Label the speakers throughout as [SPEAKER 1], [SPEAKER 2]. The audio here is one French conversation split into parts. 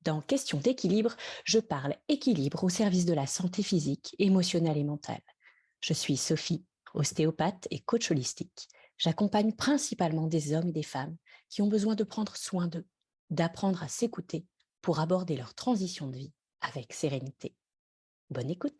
[SPEAKER 1] Dans Question d'équilibre, je parle équilibre au service de la santé physique, émotionnelle et mentale. Je suis Sophie, ostéopathe et coach holistique. J'accompagne principalement des hommes et des femmes qui ont besoin de prendre soin d'eux, d'apprendre à s'écouter pour aborder leur transition de vie avec sérénité. Bonne écoute.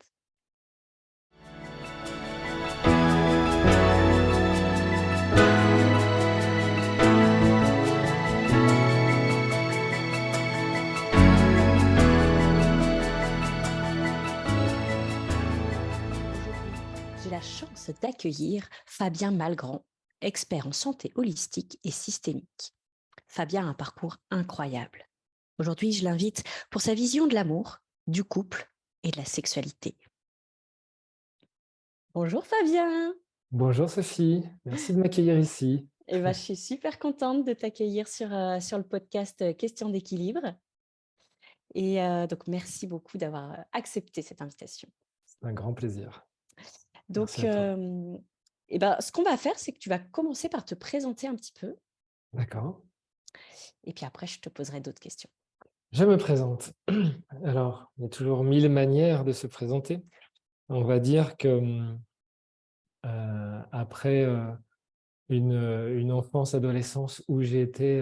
[SPEAKER 1] Aujourd'hui, j'ai la chance d'accueillir Fabien Malgrand, expert en santé holistique et systémique. Fabien a un parcours incroyable. Aujourd'hui, je l'invite pour sa vision de l'amour, du couple et de la sexualité. Bonjour Fabien.
[SPEAKER 2] Bonjour Sophie, merci de m'accueillir ici.
[SPEAKER 1] Je suis super contente de t'accueillir sur le podcast Question d'équilibre. Donc, merci beaucoup d'avoir accepté cette invitation.
[SPEAKER 2] C'est un grand plaisir. Merci
[SPEAKER 1] Donc,
[SPEAKER 2] à toi.
[SPEAKER 1] ce qu'on va faire, c'est que tu vas commencer par te présenter un petit peu
[SPEAKER 2] D'accord.
[SPEAKER 1] et puis après, je te poserai d'autres questions.
[SPEAKER 2] Je me présente. Alors, il y a toujours 1000 manières de se présenter. On va dire que après une enfance, adolescence où j'ai été,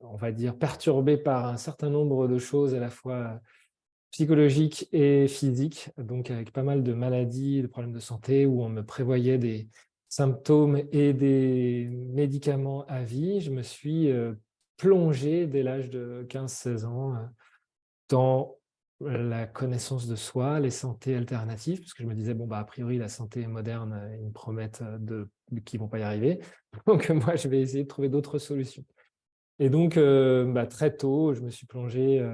[SPEAKER 2] on va dire, perturbé par un certain nombre de choses à la fois psychologiques et physiques, donc avec pas mal de maladies, de problèmes de santé, où on me prévoyait des symptômes et des médicaments à vie. Je me suis plongé dès l'âge de 15-16 ans dans la connaissance de soi, les santé alternatives, parce que je me disais, bon, bah, a priori, la santé moderne, ils me promettent qu'ils ne vont pas y arriver. Donc, moi, je vais essayer de trouver d'autres solutions. Et donc, très tôt, je me suis plongé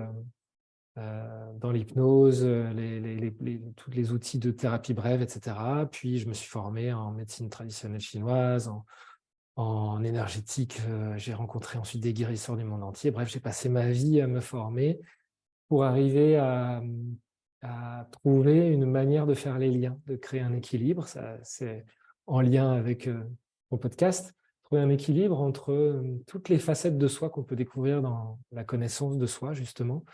[SPEAKER 2] dans l'hypnose, tous les outils de thérapie brève, etc. Puis, je me suis formé en médecine traditionnelle chinoise, en énergétique. J'ai rencontré ensuite des guérisseurs du monde entier. Bref, j'ai passé ma vie à me former pour arriver à trouver une manière de faire les liens, de créer un équilibre. Ça, c'est en lien avec mon podcast. Trouver un équilibre entre toutes les facettes de soi qu'on peut découvrir dans la connaissance de soi, justement.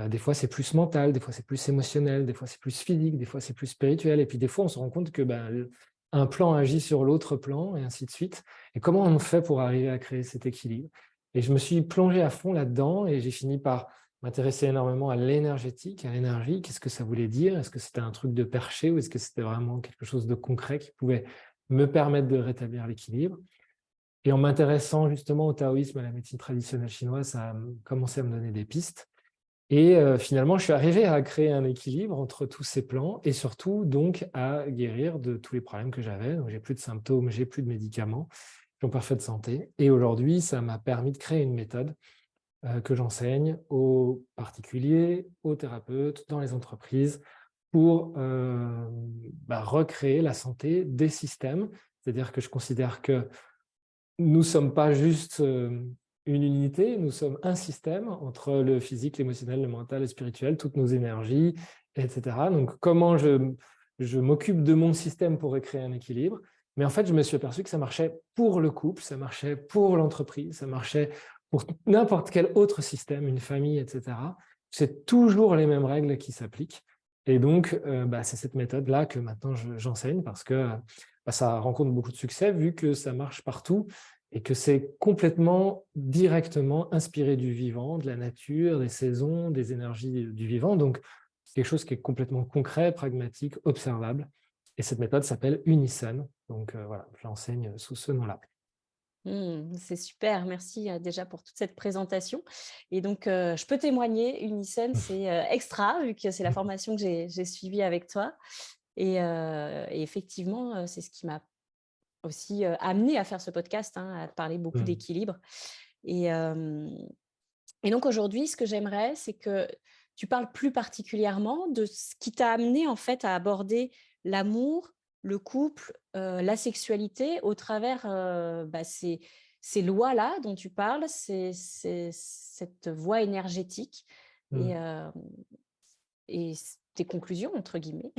[SPEAKER 2] Des fois, c'est plus mental, des fois, c'est plus émotionnel, des fois, c'est plus physique, des fois, c'est plus spirituel. Et puis, des fois, on se rend compte que un plan agit sur l'autre plan, et ainsi de suite. Et comment on fait pour arriver à créer cet équilibre? Et je me suis plongé à fond là-dedans et j'ai fini par m'intéresser énormément à l'énergétique, à l'énergie. Qu'est-ce que ça voulait dire? Est-ce que c'était un truc de perché ou est-ce que c'était vraiment quelque chose de concret qui pouvait me permettre de rétablir l'équilibre? Et en m'intéressant justement au taoïsme, à la médecine traditionnelle chinoise, ça a commencé à me donner des pistes. Et finalement, je suis arrivé à créer un équilibre entre tous ces plans et surtout donc à guérir de tous les problèmes que j'avais. Donc, j'ai plus de symptômes, j'ai plus de médicaments, je suis en parfaite santé. Et aujourd'hui, ça m'a permis de créer une méthode que j'enseigne aux particuliers, aux thérapeutes, dans les entreprises pour recréer la santé des systèmes. C'est-à-dire que je considère que nous ne sommes pas juste une unité, nous sommes un système entre le physique, l'émotionnel, le mental, le spirituel, toutes nos énergies, etc. Donc, comment je m'occupe de mon système pour recréer un équilibre. Mais en fait, je me suis aperçu que ça marchait pour le couple, ça marchait pour l'entreprise, ça marchait pour n'importe quel autre système, une famille, etc. C'est toujours les mêmes règles qui s'appliquent. Et donc, c'est cette méthode-là que maintenant j'enseigne parce que ça rencontre beaucoup de succès vu que ça marche partout et que c'est complètement directement inspiré du vivant, de la nature, des saisons, des énergies du vivant. Donc, c'est quelque chose qui est complètement concret, pragmatique, observable. Et cette méthode s'appelle Unison. Donc, voilà, je l'enseigne sous ce nom-là.
[SPEAKER 1] C'est super, merci déjà pour toute cette présentation. Et donc, je peux témoigner, Unison, c'est extra, vu que c'est la formation que j'ai suivie avec toi. Et effectivement, c'est ce qui m'a aussi amenée à faire ce podcast, hein, à parler beaucoup
[SPEAKER 2] Mm.
[SPEAKER 1] d'équilibre. Et, euh, et donc aujourd'hui, ce que j'aimerais, c'est que tu parles plus particulièrement de ce qui t'a amené en fait à aborder l'amour, le couple, la sexualité au travers ces lois-là dont tu parles, cette voie énergétique et,
[SPEAKER 2] Mm.
[SPEAKER 1] euh, et tes conclusions, entre guillemets.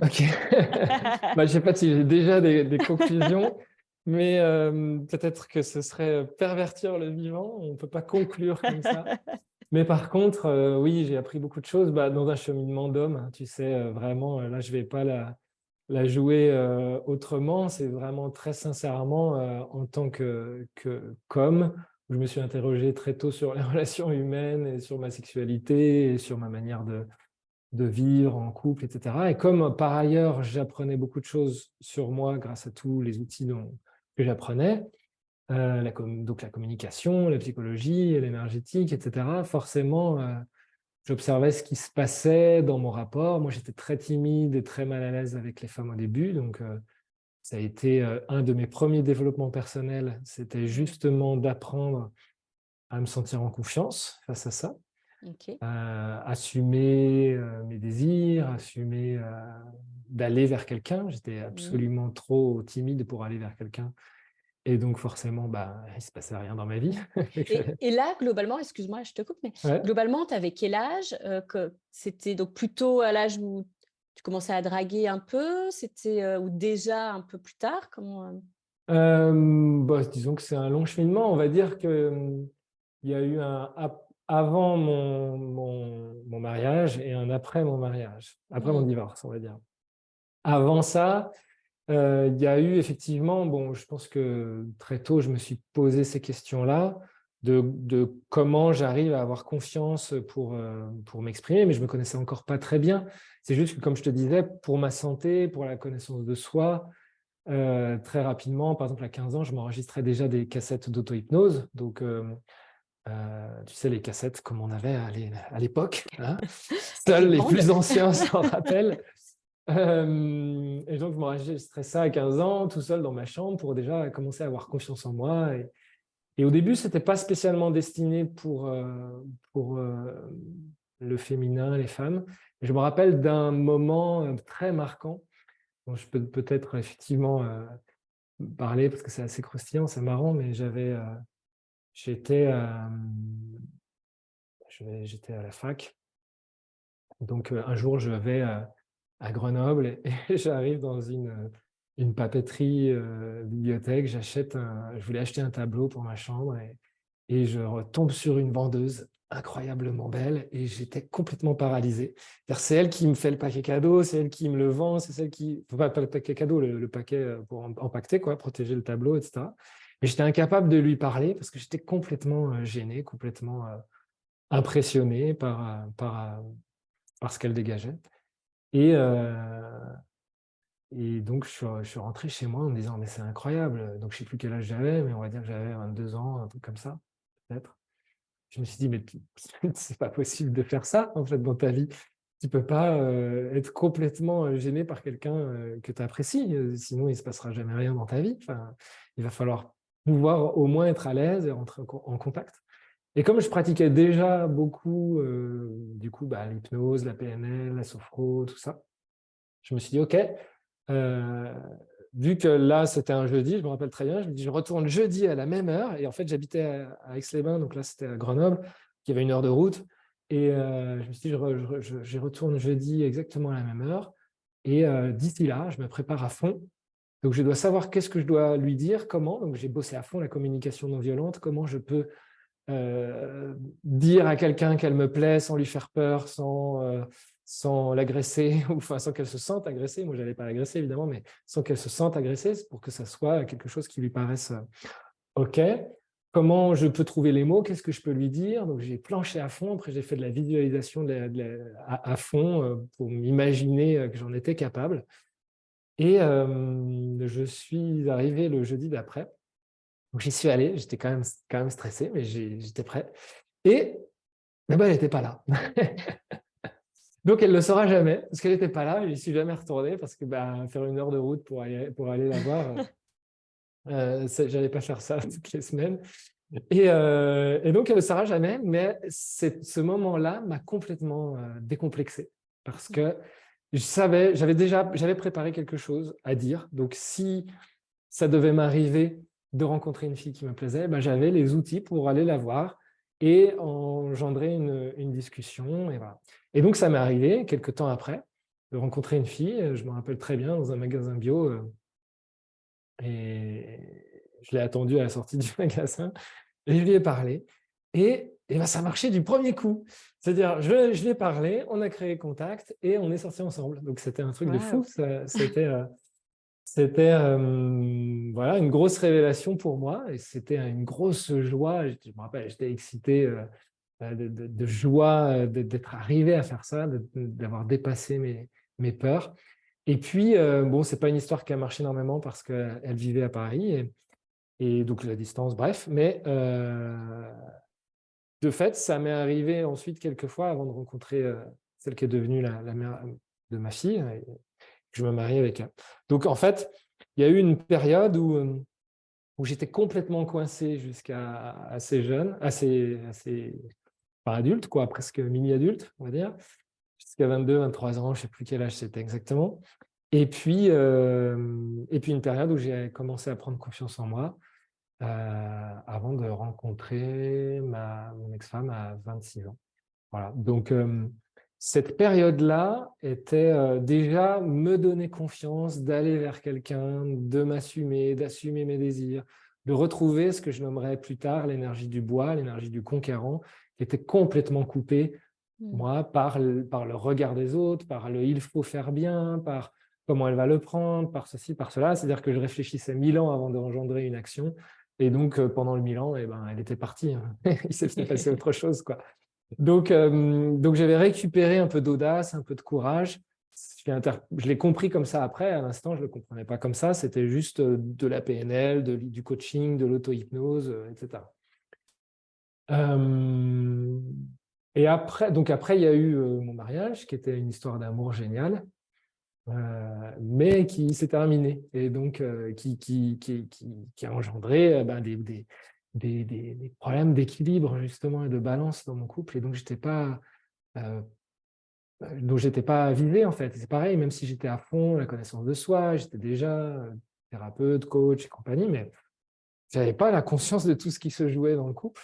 [SPEAKER 2] Ok. Je ne sais pas si j'ai déjà des conclusions. mais peut-être que ce serait pervertir le vivant, on ne peut pas conclure comme ça. Mais par contre, oui, j'ai appris beaucoup de choses dans un cheminement d'homme, hein, tu sais, vraiment, là, je ne vais pas la jouer autrement, c'est vraiment très sincèrement en tant qu'homme, où je me suis interrogé très tôt sur les relations humaines et sur ma sexualité et sur ma manière de vivre en couple, etc. Et comme par ailleurs, j'apprenais beaucoup de choses sur moi grâce à tous les outils que j'apprenais, donc la communication, la psychologie, l'énergétique, etc., forcément, j'observais ce qui se passait dans mon rapport. Moi, j'étais très timide et très mal à l'aise avec les femmes au début, donc ça a été un de mes premiers développements personnels, c'était justement d'apprendre à me sentir en confiance face à ça,
[SPEAKER 1] OK.
[SPEAKER 2] assumer mes désirs, assumer d'aller vers quelqu'un. J'étais
[SPEAKER 1] Mmh.
[SPEAKER 2] absolument trop timide pour aller vers quelqu'un. Et donc forcément, il ne se passait rien dans ma vie.
[SPEAKER 1] Et là, globalement, excuse-moi, je te coupe, mais
[SPEAKER 2] Ouais.
[SPEAKER 1] globalement, tu avais quel âge? Que c'était donc plutôt à l'âge où tu commençais à draguer un peu? C'était, ou déjà un peu plus tard? Comment,
[SPEAKER 2] Disons que c'est un long cheminement. On va dire que, il y a eu avant mon mariage et un après mon mariage, après mon
[SPEAKER 1] Mmh.
[SPEAKER 2] divorce, on va dire. Avant ça, il y a eu effectivement, je pense que très tôt, je me suis posé ces questions-là, de comment j'arrive à avoir confiance pour m'exprimer, mais je ne me connaissais encore pas très bien. C'est juste que, comme je te disais, pour ma santé, pour la connaissance de soi, très rapidement, par exemple à 15 ans, je m'enregistrais déjà des cassettes d'auto-hypnose. Donc, tu sais, les cassettes comme on avait à l'époque, hein.
[SPEAKER 1] avec les
[SPEAKER 2] Seuls les
[SPEAKER 1] bandes?
[SPEAKER 2] plus anciens s'en rappellent. Et donc, je m'enregistrais ça à 15 ans, tout seul dans ma chambre, pour déjà commencer à avoir confiance en moi. Et au début, ce n'était pas spécialement destiné pour le féminin, les femmes. Et je me rappelle d'un moment très marquant, dont je peux peut-être effectivement parler, parce que c'est assez croustillant, c'est marrant, mais j'étais j'étais à la fac. Donc, un jour, je vais à Grenoble et j'arrive dans une papeterie, bibliothèque. Je voulais acheter un tableau pour ma chambre et je retombe sur une vendeuse incroyablement belle et j'étais complètement paralysé. C'est elle qui me fait le paquet cadeau, c'est elle qui me le vend, c'est celle qui... Enfin, pas le paquet cadeau, le paquet pour empaqueter, quoi, protéger le tableau, etc. Mais j'étais incapable de lui parler parce que j'étais complètement gêné, complètement impressionné par ce qu'elle dégageait. Et, et donc, je suis rentré chez moi en me disant, mais c'est incroyable. Donc, je ne sais plus quel âge j'avais, mais on va dire que j'avais 22 ans, un truc comme ça, peut-être. Je me suis dit, mais c'est pas possible de faire ça, en fait, dans ta vie. Tu peux pas être complètement gêné par quelqu'un que tu apprécies, sinon il ne se passera jamais rien dans ta vie. Enfin, il va falloir pouvoir au moins être à l'aise et rentrer en contact. Et comme je pratiquais déjà beaucoup, du coup, l'hypnose, la PNL, la sophro, tout ça, je me suis dit, OK, euh, vu que là, c'était un jeudi, je me rappelle très bien, je me dis, je retourne jeudi à la même heure. Et en fait, j'habitais à Aix-les-Bains, donc là, c'était à Grenoble, qui avait 1 heure de route. Et je me suis dit, j'y retourne jeudi exactement à la même heure. Et d'ici là, je me prépare à fond. Donc, je dois savoir qu'est-ce que je dois lui dire, comment. Donc, j'ai bossé à fond la communication non violente, comment je peux dire à quelqu'un qu'elle me plaît sans lui faire peur, sans l'agresser, ou enfin sans qu'elle se sente agressée. Moi, je n'allais pas l'agresser, évidemment, mais sans qu'elle se sente agressée, pour que ça soit quelque chose qui lui paraisse OK. Comment je peux trouver les mots? Qu'est-ce que je peux lui dire? Donc, j'ai planché à fond. Après, j'ai fait de la visualisation à fond pour m'imaginer que j'en étais capable. Et je suis arrivé le jeudi d'après. Donc, j'y suis allé. J'étais quand même stressé, mais j'étais prêt. Et elle n'était pas là. Donc, elle ne le saura jamais, parce qu'elle n'était pas là. Je n'y suis jamais retourné, parce que faire 1 heure de route pour aller la voir, je n'allais pas faire ça toutes les semaines. Et donc, elle ne le saura jamais, mais ce moment-là m'a complètement décomplexé, parce que j'avais préparé quelque chose à dire. Donc, si ça devait m'arriver de rencontrer une fille qui me plaisait, j'avais les outils pour aller la voir et engendrer une discussion. Et voilà. Et donc, ça m'est arrivé, quelques temps après, de rencontrer une fille, je me rappelle très bien, dans un magasin bio, Et je l'ai attendu à la sortie du magasin et je lui ai parlé et ben, ça marchait du premier coup. C'est-à-dire, je lui ai parlé, on a créé contact et on est sortis ensemble. Donc, c'était un truc de fou.
[SPEAKER 1] Waouh!
[SPEAKER 2] C'était voilà, une grosse révélation pour moi et c'était une grosse joie. Je me rappelle, j'étais excité de joie d'être arrivé à faire ça, d'avoir dépassé mes peurs. Et puis, bon, c'est pas une histoire qui a marché énormément parce qu'elle vivait à Paris et donc la distance, bref. Mais de fait, ça m'est arrivé ensuite quelques fois avant de rencontrer celle qui est devenue la mère de ma fille et que je me marie avec elle. Donc, en fait, il y a eu une période où j'étais complètement coincé jusqu'à assez jeune, assez pas adulte, quoi, presque mini-adulte, on va dire, jusqu'à 22, 23 ans, je ne sais plus quel âge c'était exactement. Et puis une période où j'ai commencé à prendre confiance en moi avant de rencontrer mon ex-femme à 26 ans. Voilà. Donc, cette période-là était déjà me donner confiance, d'aller vers quelqu'un, de m'assumer, d'assumer mes désirs, de retrouver ce que je nommerais plus tard l'énergie du bois, l'énergie du conquérant, qui était complètement coupée,
[SPEAKER 1] Mmh.
[SPEAKER 2] moi, par le regard des autres, par le il faut faire bien, par comment elle va le prendre, par ceci, par cela. C'est-à-dire que je réfléchissais 1000 ans avant d'engendrer une action. Et donc, pendant le 1000 ans, eh ben, elle était partie, hein. Il s'est passé autre chose, quoi. Donc j'avais récupéré un peu d'audace, un peu de courage. Je l'ai compris comme ça après. À l'instant, je ne le comprenais pas comme ça. C'était juste de la PNL, du coaching, de l'auto-hypnose, etc. Euh, et après, il y a eu mon mariage, qui était une histoire d'amour géniale, mais qui s'est terminée. Et donc, qui a engendré ben, des problèmes d'équilibre, justement, et de balance dans mon couple. Et donc, euh, j'étais pas visé, en fait. C'est pareil, même si j'étais à fond la connaissance de soi, j'étais déjà thérapeute, coach et compagnie, mais je n'avais pas la conscience de tout ce qui se jouait dans le couple.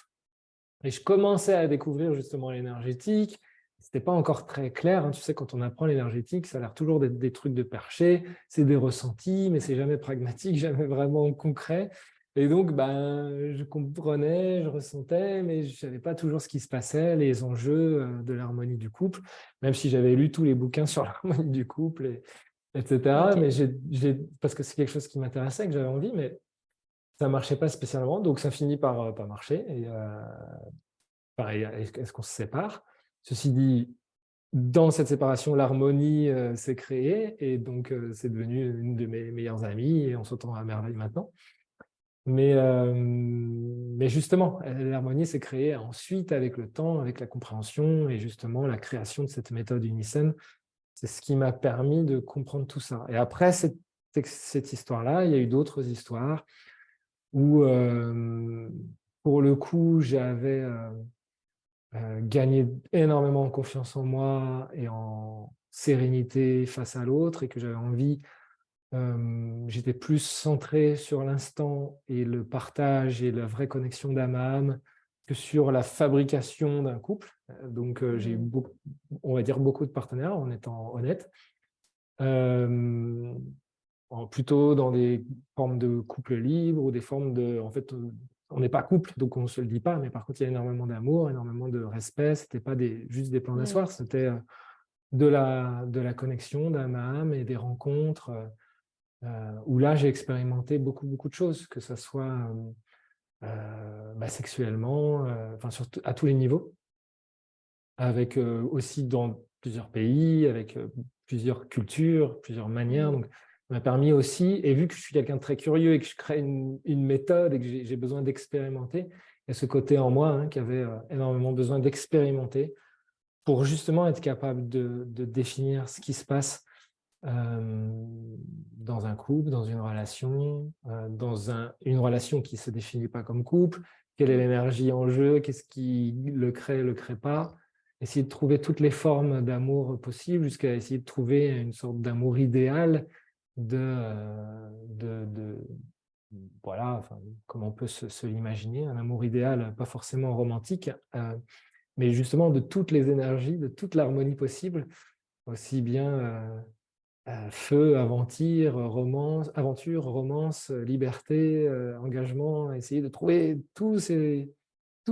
[SPEAKER 2] Et je commençais à découvrir justement l'énergétique. C'était pas encore très clair, hein. Tu sais, quand on apprend l'énergétique, ça a l'air toujours d'être des trucs de perché, c'est des ressentis, mais c'est jamais pragmatique, jamais vraiment concret. Et donc, ben, je comprenais, je ressentais, mais je savais pas toujours ce qui se passait, les enjeux de l'harmonie du couple, même si j'avais lu tous les bouquins sur l'harmonie du couple, etc.
[SPEAKER 1] OK.
[SPEAKER 2] Mais parce que c'est quelque chose qui m'intéressait, que j'avais envie, mais ça marchait pas spécialement, donc ça finit par pas marcher. Et pareil, est-ce qu'on se sépare? Ceci dit, dans cette séparation, l'harmonie s'est créée et donc c'est devenu une de mes meilleures amies et on s'entend à merveille maintenant. Mais justement, l'harmonie s'est créée ensuite avec le temps, avec la compréhension et justement la création de cette méthode Unison. C'est ce qui m'a permis de comprendre tout ça. Et après cette histoire-là, il y a eu d'autres histoires où, pour le coup, j'avais gagné énormément en confiance en moi et en sérénité face à l'autre et que j'avais envie, j'étais plus centré sur l'instant et le partage et la vraie connexion d'âme à âme que sur la fabrication d'un couple. Donc, j'ai eu
[SPEAKER 1] Mmh.
[SPEAKER 2] beaucoup, on va dire beaucoup de partenaires en étant honnête. Euh, Plutôt dans des formes de couple libre ou des formes de... En fait, on n'est pas couple, donc on ne se le dit pas, mais par contre, il y a énormément d'amour, énormément de respect. Ce n'était pas juste des plans
[SPEAKER 1] Mmh.
[SPEAKER 2] d'asseoir, c'était de la connexion d'âme à âme et des rencontres où là, j'ai expérimenté beaucoup, beaucoup de choses, que ce soit sexuellement, enfin, surtout à tous les niveaux, avec aussi dans plusieurs pays, avec plusieurs cultures, plusieurs manières.
[SPEAKER 1] Mmh.
[SPEAKER 2] Donc, ça m'a permis aussi, et vu que je suis quelqu'un de très curieux et que je crée une méthode et que j'ai besoin d'expérimenter, il y a ce côté en moi qui avait énormément besoin d'expérimenter pour justement être capable de définir ce qui se passe dans un couple, dans une relation, une relation qui ne se définit pas comme couple, quelle est
[SPEAKER 1] Mmh.
[SPEAKER 2] l'énergie en jeu, qu'est-ce qui le crée pas, essayer de trouver toutes les formes d'amour possibles jusqu'à essayer de trouver une sorte d'amour idéal de voilà, enfin, comme on peut se l'imaginer, un amour idéal, pas forcément romantique, mais justement de toutes les énergies, de toute l'harmonie possible, aussi bien feu, aventure, romance, liberté, engagement, essayer de trouver tout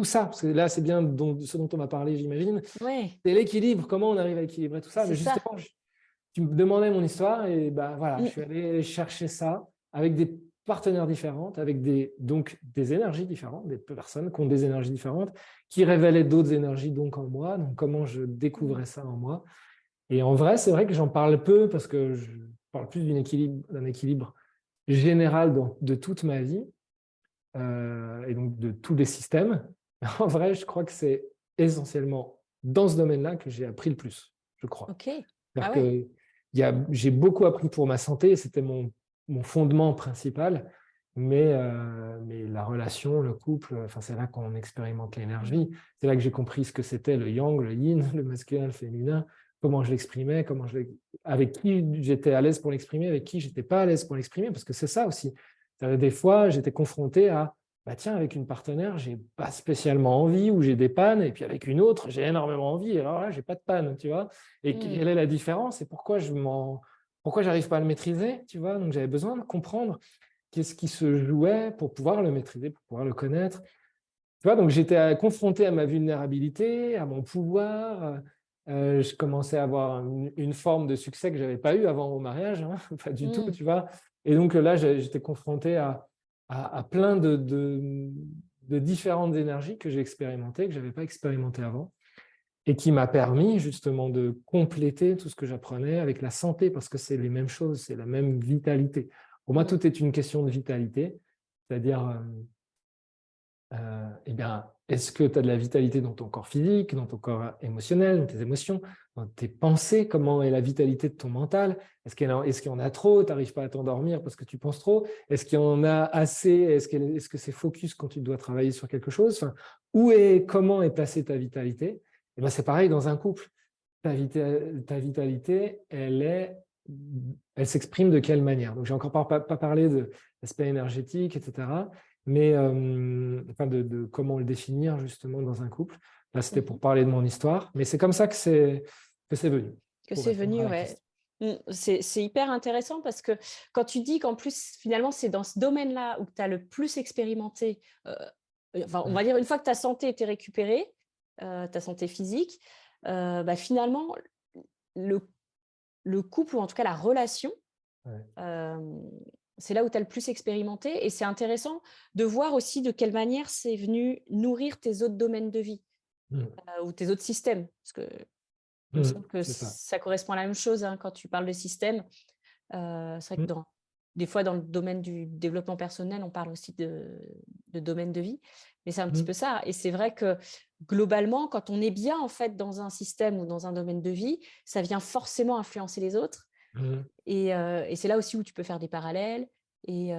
[SPEAKER 2] ça, parce que là, c'est bien ce dont on va parler, j'imagine,
[SPEAKER 1] Ouais,
[SPEAKER 2] c'est l'équilibre, comment on arrive à équilibrer tout ça.
[SPEAKER 1] c'est
[SPEAKER 2] Mais
[SPEAKER 1] ça.
[SPEAKER 2] justement, tu me demandais mon histoire et bah, voilà, je
[SPEAKER 1] Mmh.
[SPEAKER 2] suis allé chercher ça avec des partenaires différentes, avec donc des énergies différentes, des personnes qui ont des énergies différentes, qui révélaient d'autres énergies donc en moi, donc comment je
[SPEAKER 1] Mmh.
[SPEAKER 2] découvrais ça en moi. Et en vrai, c'est vrai que j'en parle peu parce que je parle plus d'un équilibre général de toute ma vie et donc de tous les systèmes. En vrai, je crois que c'est essentiellement dans ce domaine-là que j'ai appris le plus, je crois.
[SPEAKER 1] OK.
[SPEAKER 2] C'est-à-dire
[SPEAKER 1] Ah ouais.
[SPEAKER 2] que j'ai beaucoup appris pour ma santé, c'était mon fondement principal, mais la relation, le couple, enfin, c'est là qu'on expérimente l'énergie. C'est là que j'ai compris ce que c'était le yang, le yin, le masculin, le féminin, comment je l'exprimais, avec qui j'étais à l'aise pour l'exprimer, avec qui j'étais pas à l'aise pour l'exprimer, parce que c'est ça aussi. Des fois, j'étais confronté à, bah tiens, avec une partenaire, j'ai pas spécialement envie ou j'ai des pannes, et puis avec une autre, j'ai énormément envie, et alors là, j'ai pas de panne, tu vois. Et
[SPEAKER 1] Mmh.
[SPEAKER 2] quelle est la différence et pourquoi j'arrive pas à le maîtriser, tu vois. Donc j'avais besoin de comprendre qu'est-ce qui se jouait pour pouvoir le maîtriser, pour pouvoir le connaître. Tu vois, donc j'étais confronté à ma vulnérabilité, à mon pouvoir. Je commençais à avoir une forme de succès que j'avais pas eu avant mon mariage, hein, pas du tout,
[SPEAKER 1] Mmh.
[SPEAKER 2] tu vois. Et donc là, j'étais confronté à plein de différentes énergies que j'ai expérimentées, que j'avais pas expérimentées avant et qui m'a permis justement de compléter tout ce que j'apprenais avec la santé, parce que c'est les mêmes choses, c'est la même vitalité. Pour moi,
[SPEAKER 1] Mmh.
[SPEAKER 2] tout est une question de vitalité, c'est-à-dire, eh bien, est-ce que tu as de la vitalité dans ton corps physique, dans ton corps émotionnel, dans tes émotions, dans tes pensées, comment est la vitalité de ton mental? Est-ce qu'il y en a trop, tu n'arrives pas à t'endormir parce que tu penses trop? Est-ce qu'il y en a assez? Est-ce que c'est focus quand tu dois travailler sur quelque chose? Enfin, comment est placée ta vitalité? Eh ben, c'est pareil dans un couple. Ta vitalité, elle s'exprime de quelle manière? Donc, j'ai encore pas parlé de l'aspect énergétique, etc., mais enfin de comment le définir justement dans un couple. Là, c'était
[SPEAKER 1] Mmh.
[SPEAKER 2] pour parler de mon histoire, mais c'est comme ça que c'est venu,
[SPEAKER 1] Que
[SPEAKER 2] pour
[SPEAKER 1] c'est
[SPEAKER 2] répondre à
[SPEAKER 1] venu,
[SPEAKER 2] la
[SPEAKER 1] ouais.
[SPEAKER 2] question.
[SPEAKER 1] C'est hyper intéressant parce que quand tu dis qu'en plus, finalement, c'est dans ce domaine-là où tu as le plus expérimenté, enfin, on
[SPEAKER 2] Mm,
[SPEAKER 1] va dire une fois que ta santé était récupérée, ta santé physique, bah, finalement, le le couple ou en tout cas la relation,
[SPEAKER 2] ouais.
[SPEAKER 1] hem, c'est là où tu as le plus expérimenté et c'est intéressant de voir aussi de quelle manière c'est venu nourrir tes autres domaines de vie,
[SPEAKER 2] Mm,
[SPEAKER 1] ou tes autres systèmes. Parce que il me
[SPEAKER 2] mm,
[SPEAKER 1] semble que
[SPEAKER 2] c'est ça.
[SPEAKER 1] ça correspond à la même chose, hein, quand tu parles de système. C'est vrai que
[SPEAKER 2] Mm,
[SPEAKER 1] des fois, dans le domaine du développement personnel, on parle aussi de domaine de vie, mais c'est un petit
[SPEAKER 2] mm,
[SPEAKER 1] peu ça et c'est vrai que globalement, quand on est bien, en fait, dans un système ou dans un domaine de vie, ça vient forcément influencer les autres
[SPEAKER 2] mm,
[SPEAKER 1] et c'est là aussi où tu peux faire des parallèles et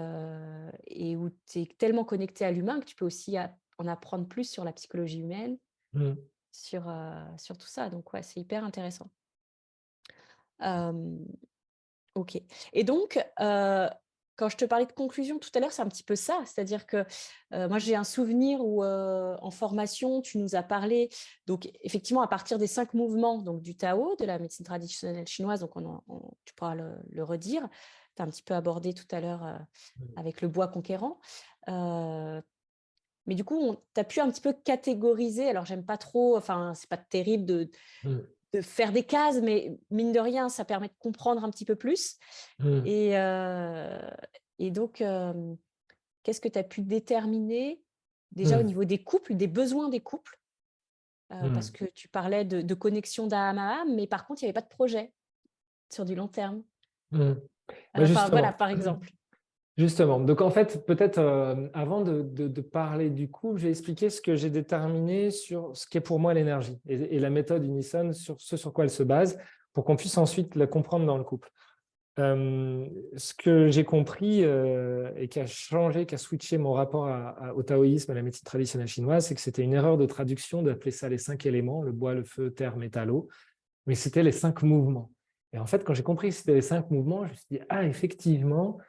[SPEAKER 1] où tu es tellement connecté à l'humain que tu peux aussi en apprendre plus sur la psychologie humaine,
[SPEAKER 2] mm,
[SPEAKER 1] sur tout ça, donc ouais, c'est hyper intéressant. Hem OK et donc, quand je te parlais de conclusion tout à l'heure, c'est un petit peu ça. C'est-à-dire que, moi, j'ai un souvenir où, en formation, tu nous as parlé donc effectivement à partir des 5 mouvements donc du Tao, de la médecine traditionnelle chinoise, donc tu pourras le redire. Tu as un petit peu abordé tout à l'heure,
[SPEAKER 2] mm,
[SPEAKER 1] avec le bois conquérant. Heu, mais du coup, tu as pu un petit peu catégoriser alors j'aime pas trop enfin, c'est pas terrible
[SPEAKER 2] mm,
[SPEAKER 1] de faire des cases, mais mine de rien, ça permet de comprendre un petit peu plus.
[SPEAKER 2] mm,
[SPEAKER 1] Et donc, qu'est-ce que tu as pu déterminer déjà au
[SPEAKER 2] mm,
[SPEAKER 1] niveau des couples, des besoins des couples? Parce
[SPEAKER 2] mm,
[SPEAKER 1] que tu parlais de connexion d'âme à âme, mais par contre, il y avait pas de projet sur du long terme.
[SPEAKER 2] mm. Bah,
[SPEAKER 1] Enfin voilà,
[SPEAKER 2] justement.
[SPEAKER 1] par exemple.
[SPEAKER 2] Justement. Donc, en fait, peut-être avant de parler du coup, j'ai expliqué ce que j'ai déterminé sur ce qu'est pour moi l'énergie et la méthode Unison sur ce sur quoi elle se base pour qu'on puisse ensuite la comprendre dans le couple. Ce que j'ai compris et qui a changé, qui a switché mon rapport au taoïsme, à la médecine traditionnelle chinoise, c'est que c'était une erreur de traduction d'appeler ça les 5 éléments, le bois, le feu, terre, métal, eau, mais c'était les 5 mouvements. Et en fait, quand j'ai compris que c'était les 5 mouvements, je me suis dit, ah, effectivement,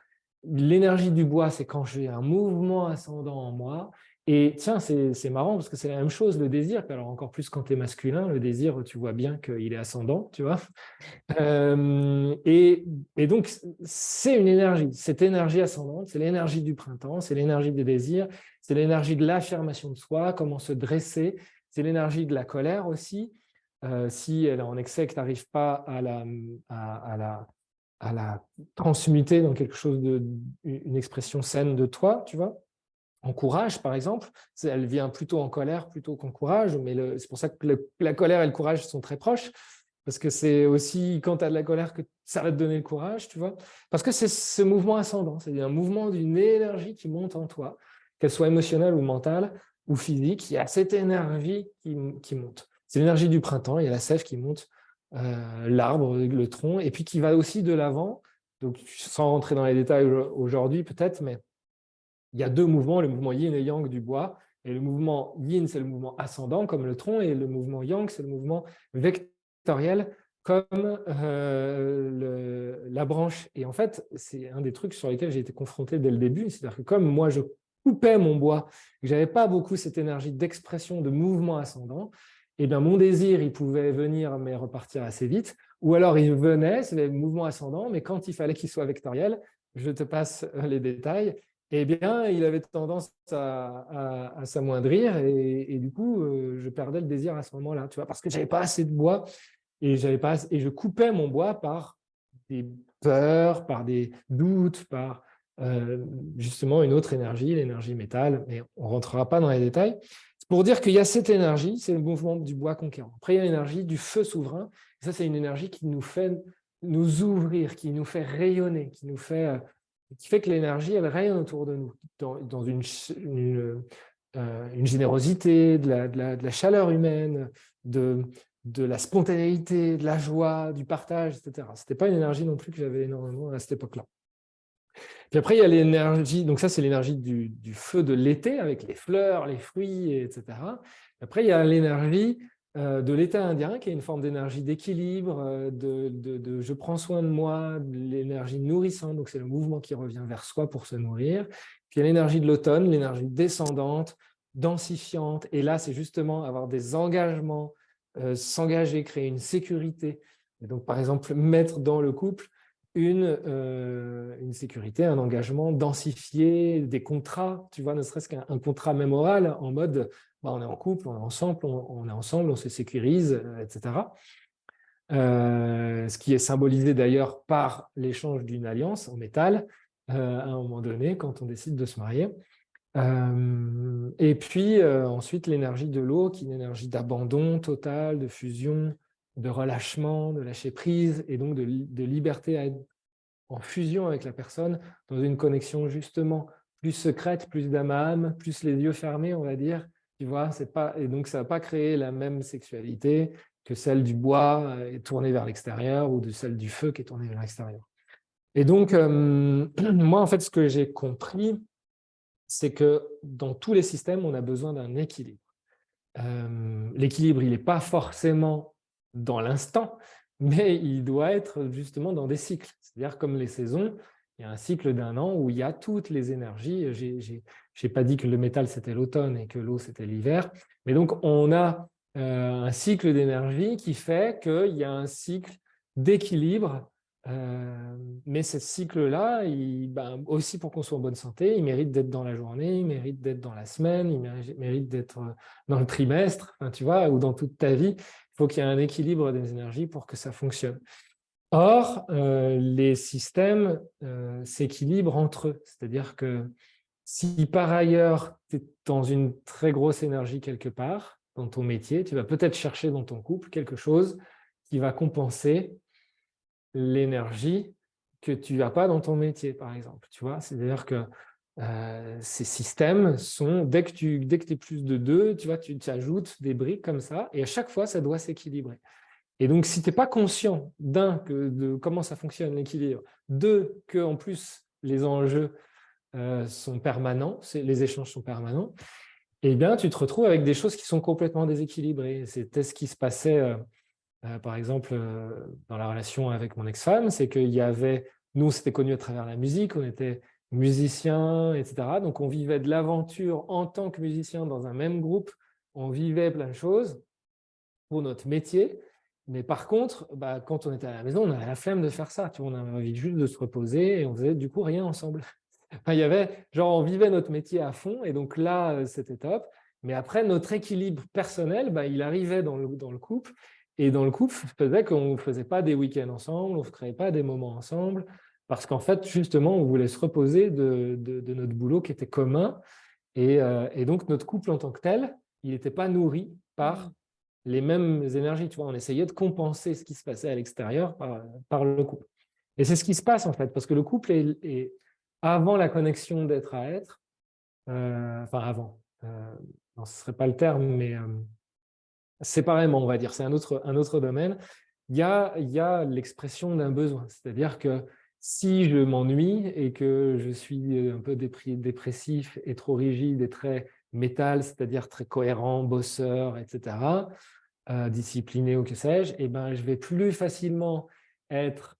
[SPEAKER 2] l'énergie du bois, c'est quand j'ai un mouvement ascendant en moi. Et tiens, c'est marrant parce que c'est la même chose, le désir. Alors encore plus quand tu es masculin, le désir, tu vois bien qu'il est ascendant, tu vois. Et donc, c'est une énergie. Cette énergie ascendante, c'est l'énergie du printemps, c'est l'énergie des désirs, c'est l'énergie de l'affirmation de soi, comment se dresser, c'est l'énergie de la colère aussi. Si elle est en excès, que tu n'arrives pas à la transmuter dans quelque chose une expression saine de toi, tu vois. En courage, par exemple, elle vient plutôt en colère plutôt qu'en courage, mais c'est pour ça que la colère et le courage sont très proches, parce que c'est aussi quand tu as de la colère que ça va te donner le courage, tu vois. Parce que c'est ce mouvement ascendant, c'est un mouvement d'une énergie qui monte en toi, qu'elle soit émotionnelle ou mentale ou physique, il y a cette énergie qui monte. C'est l'énergie du printemps, il y a la sève qui monte, l'arbre, le tronc, et puis qui va aussi de l'avant. Donc, sans rentrer dans les détails aujourd'hui peut-être, mais il y a deux mouvements, le mouvement yin et yang du bois. Et le mouvement yin, c'est le mouvement ascendant, comme le tronc, et le mouvement yang, c'est le mouvement vectoriel, comme la branche. Et en fait, c'est un des trucs sur lesquels j'ai été confronté dès le début. C'est-à-dire que comme moi, je coupais mon bois, que je n'avais pas beaucoup cette énergie d'expression, de mouvement ascendant, et bien mon désir, il pouvait venir, mais repartir assez vite. Ou alors, il venait, c'est le mouvement ascendant, mais quand il fallait qu'il soit vectoriel, je te passe les détails, eh bien, il avait tendance à s'amoindrir et du coup, je perdais le désir à ce moment-là, tu vois, parce que je n'avais pas assez de bois et je coupais mon bois par des peurs, par des doutes, par justement une autre énergie, l'énergie métal, mais on ne rentrera pas dans les détails. C'est pour dire qu'il y a cette énergie, c'est le mouvement du bois conquérant. Après, il y a l'énergie du feu souverain, et ça, c'est une énergie qui nous fait nous ouvrir, qui nous fait rayonner, qui fait que l'énergie, elle rayonne autour de nous, dans une générosité, de la chaleur humaine, de la spontanéité, de la joie, du partage, etc. Ce n'était pas une énergie non plus que j'avais énormément à cette époque-là. Puis après, il y a l'énergie, donc ça, c'est l'énergie du feu de l'été, avec les fleurs, les fruits, etc. Après, il y a l'énergie de l'état indien, qui est une forme d'énergie d'équilibre, de je prends soin de moi, de l'énergie nourrissante, donc c'est le mouvement qui revient vers soi pour se nourrir. Puis il y a l'énergie de l'automne, l'énergie descendante, densifiante, et là, c'est justement avoir des engagements, s'engager, créer une sécurité. Et donc, par exemple, mettre dans le couple une sécurité, un engagement, densifier des contrats, tu vois, ne serait-ce qu'un contrat même oral, en mode bah, on est en couple, on est ensemble, on se sécurise, etc. Ce qui est symbolisé d'ailleurs par l'échange d'une alliance en métal à un moment donné quand on décide de se marier. Et puis ensuite l'énergie de l'eau, qui est une énergie d'abandon total, de fusion, de relâchement, de lâcher prise et donc de liberté à être en fusion avec la personne, dans une connexion justement plus secrète, plus d'âme à âme, plus les yeux fermés, on va dire. Tu vois, c'est pas, et donc ça ne va pas créer la même sexualité que celle du bois tournée vers l'extérieur ou de celle du feu qui est tournée vers l'extérieur. Et donc, moi, en fait, ce que j'ai compris, c'est que dans tous les systèmes, on a besoin d'un équilibre. L'équilibre, il n'est pas forcément dans l'instant, mais il doit être justement dans des cycles. C'est-à-dire comme les saisons, il y a un cycle d'un an où il y a toutes les énergies. Je n'ai pas dit que le métal, c'était l'automne et que l'eau, c'était l'hiver. Mais donc, on a un cycle d'énergie qui fait qu'il y a un cycle d'équilibre. Mais ce cycle-là, ben, aussi pour qu'on soit en bonne santé, il mérite d'être dans la journée, il mérite d'être dans la semaine, il mérite d'être dans le trimestre, enfin, tu vois, ou dans toute ta vie. Il faut qu'il y ait un équilibre des énergies pour que ça fonctionne. Or, les systèmes s'équilibrent entre eux. C'est-à-dire que si par ailleurs, tu es dans une très grosse énergie quelque part, dans ton métier, tu vas peut-être chercher dans ton couple quelque chose qui va compenser l'énergie que tu n'as pas dans ton métier, par exemple. Tu vois, c'est-à-dire que ces systèmes sont, dès que tu es plus de deux, tu vois, tu ajoutes des briques comme ça, et à chaque fois, ça doit s'équilibrer. Et donc, si tu n'es pas conscient, d'un, de comment ça fonctionne l'équilibre, deux, que en plus, les enjeux sont permanents, les échanges sont permanents, eh bien, tu te retrouves avec des choses qui sont complètement déséquilibrées. C'était ce qui se passait par exemple, dans la relation avec mon ex-femme, c'est qu'il y avait, nous, on s'était connus à travers la musique, on était musicien, etc. Donc, on vivait de l'aventure en tant que musicien dans un même groupe. On vivait plein de choses pour notre métier. Mais par contre, bah, quand on était à la maison, on avait la flemme de faire ça. Tu vois, on avait envie juste de se reposer et on faisait du coup rien ensemble. Enfin, il y avait, genre, on vivait notre métier à fond et donc là, c'était top. Mais après, notre équilibre personnel, bah, il arrivait dans le couple. Et dans le couple, faisait qu'on ne faisait pas des week-ends ensemble, on ne se créait pas des moments ensemble, parce qu'en fait, justement, on voulait se reposer de notre boulot qui était commun. Et donc, notre couple en tant que tel, il n'était pas nourri
[SPEAKER 1] Mmh.
[SPEAKER 2] par les mêmes énergies. Tu vois, on essayait de compenser ce qui se passait à l'extérieur par le couple. Et c'est ce qui se passe en fait, parce que le couple est avant la connexion d'être à être, enfin avant, non, ce ne serait pas le terme, mais séparément, on va dire, c'est un autre domaine. Il y a l'expression d'un besoin, c'est-à-dire que si je m'ennuie et que je suis un peu dépressif et trop rigide et très métal, c'est-à-dire très cohérent, bosseur, etc., discipliné ou que sais-je, et ben, je vais plus facilement être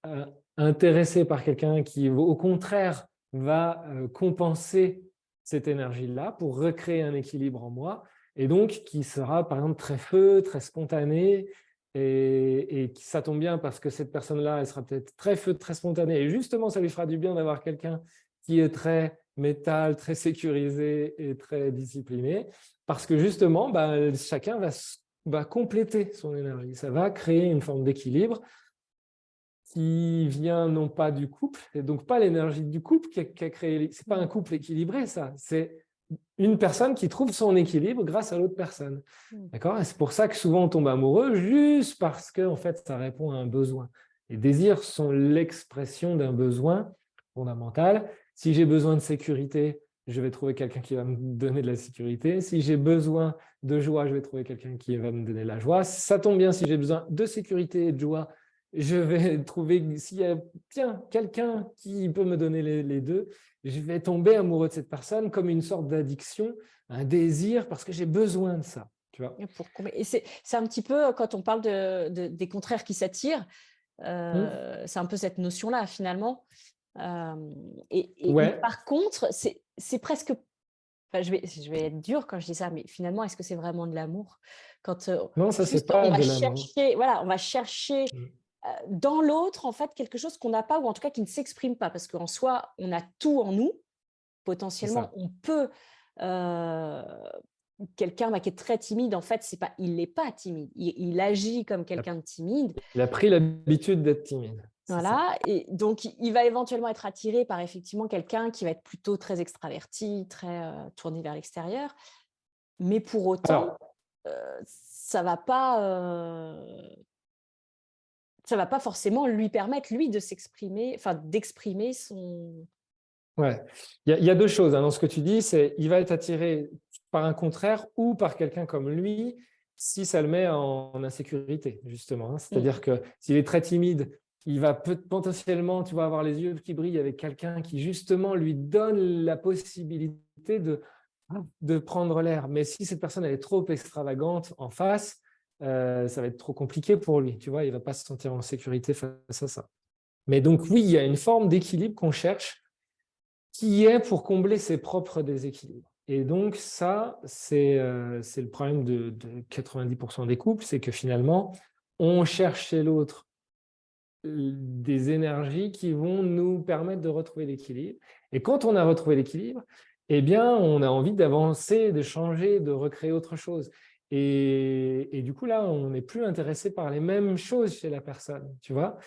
[SPEAKER 2] intéressé par quelqu'un qui, au contraire, va compenser cette énergie-là pour recréer un équilibre en moi, et donc qui sera, par exemple, très feu, très spontané, et ça tombe bien parce que cette personne-là, elle sera peut-être très feu, très spontanée, et justement, ça lui fera du bien d'avoir quelqu'un qui est très métal, très sécurisé et très discipliné, parce que justement, bah, chacun va compléter son énergie. Ça va créer une forme d'équilibre qui vient non pas du couple, et donc pas l'énergie du couple qui a créé. C'est pas un
[SPEAKER 1] Mmh.
[SPEAKER 2] couple équilibré, ça. C'est une personne qui trouve son équilibre grâce à l'autre personne.
[SPEAKER 1] Mmh.
[SPEAKER 2] D'accord? Et c'est pour ça que souvent on tombe amoureux, juste parce que en fait, ça répond à un besoin. Les désirs sont l'expression d'un besoin fondamental. Si j'ai besoin de sécurité, je vais trouver quelqu'un qui va me donner de la sécurité. Si j'ai besoin de joie, je vais trouver quelqu'un qui va me donner de la joie. Ça tombe bien, si j'ai besoin de sécurité et de joie, je vais trouver, s'il y a tiens, quelqu'un qui peut me donner les deux, je vais tomber amoureux de cette personne comme une sorte d'addiction, un désir, parce que j'ai besoin de ça. Tu vois?
[SPEAKER 1] Et et c'est un petit peu quand on parle des contraires qui s'attirent,
[SPEAKER 2] Hmm.
[SPEAKER 1] c'est un peu cette notion-là finalement. Mais
[SPEAKER 2] Ouais,
[SPEAKER 1] par contre, c'est presque, enfin, je vais être dure quand je dis ça, mais finalement, est-ce que c'est vraiment de l'amour? Quand,
[SPEAKER 2] non, ça, c'est
[SPEAKER 1] juste on
[SPEAKER 2] pas
[SPEAKER 1] va
[SPEAKER 2] de l'amour.
[SPEAKER 1] chercher, voilà, on va chercher,
[SPEAKER 2] Hmm.
[SPEAKER 1] dans l'autre, en fait, quelque chose qu'on n'a pas ou en tout cas qui ne s'exprime pas. Parce qu'en soi, on a tout en nous.
[SPEAKER 2] C'est
[SPEAKER 1] Potentiellement,
[SPEAKER 2] ça.
[SPEAKER 1] on peut, heu, quelqu'un, bah, qui est très timide, en fait, c'est pas il n'est pas timide. Il agit comme
[SPEAKER 2] Il a,
[SPEAKER 1] quelqu'un de timide,
[SPEAKER 2] il a pris l'habitude d'être timide. C'est ça.
[SPEAKER 1] voilà, et donc il va éventuellement être attiré par effectivement quelqu'un qui va être plutôt très extraverti, très, tourné vers l'extérieur. Mais pour autant,
[SPEAKER 2] Alors,
[SPEAKER 1] heu, ça va pas, ça va pas forcément lui permettre, lui, de s'exprimer, enfin d'exprimer son.
[SPEAKER 2] ouais, il y a deux choses hein, dans ce que tu dis, c'est il va être attiré par un contraire ou par quelqu'un comme lui si ça le met en insécurité, justement, hein.
[SPEAKER 1] Mmh.
[SPEAKER 2] C'est-à-dire que s'il est très timide, il va potentiellement, tu vas avoir les yeux qui brillent avec quelqu'un qui, justement, lui donne la possibilité de prendre l'air. Mais si cette personne elle est trop extravagante en face, ça va être trop compliqué pour lui, tu vois, il ne va pas se sentir en sécurité face à ça. Mais donc oui, il y a une forme d'équilibre qu'on cherche qui est pour combler ses propres déséquilibres. Et donc ça, c'est le problème de 90% des couples, c'est que finalement, on cherche chez l'autre des énergies qui vont nous permettre de retrouver l'équilibre. Et quand on a retrouvé l'équilibre, eh bien, on a envie d'avancer, de changer, de recréer autre chose. Et du coup, là, on n'est plus intéressé par les mêmes choses chez la personne, tu vois.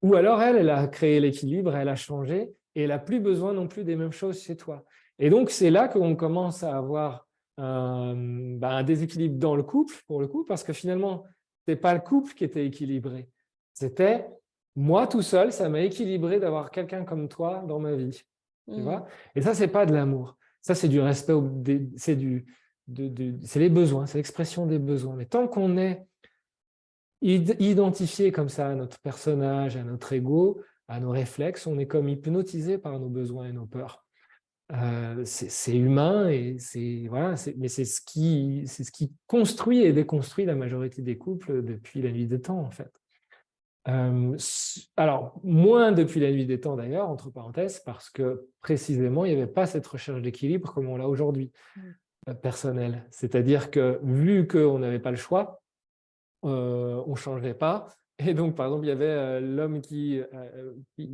[SPEAKER 2] Ou alors, elle a créé l'équilibre, elle a changé, et elle n'a plus besoin non plus des mêmes choses chez toi. Et donc, c'est là qu'on commence à avoir un déséquilibre dans le couple, pour le coup, parce que finalement, ce n'est pas le couple qui était équilibré. C'était moi tout seul, ça m'a équilibré d'avoir quelqu'un comme toi dans ma vie. Tu
[SPEAKER 1] Mmh.
[SPEAKER 2] vois? Et ça, ce n'est pas de l'amour. Ça, c'est du respect, c'est les besoins, c'est l'expression des besoins. Mais tant qu'on est identifié comme ça à notre personnage, à notre ego, à nos réflexes, on est comme hypnotisé par nos besoins et nos peurs. C'est humain et voilà, mais c'est ce qui construit et déconstruit la majorité des couples depuis la nuit des temps, en fait. Alors, moins depuis la nuit des temps d'ailleurs, entre parenthèses, parce que précisément, il n'y avait pas cette recherche d'équilibre comme on l'a aujourd'hui,
[SPEAKER 1] Mmh.
[SPEAKER 2] personnelle. C'est-à-dire que vu qu'on n'avait pas le choix, on ne changeait pas. Et donc, par exemple, il y avait l'homme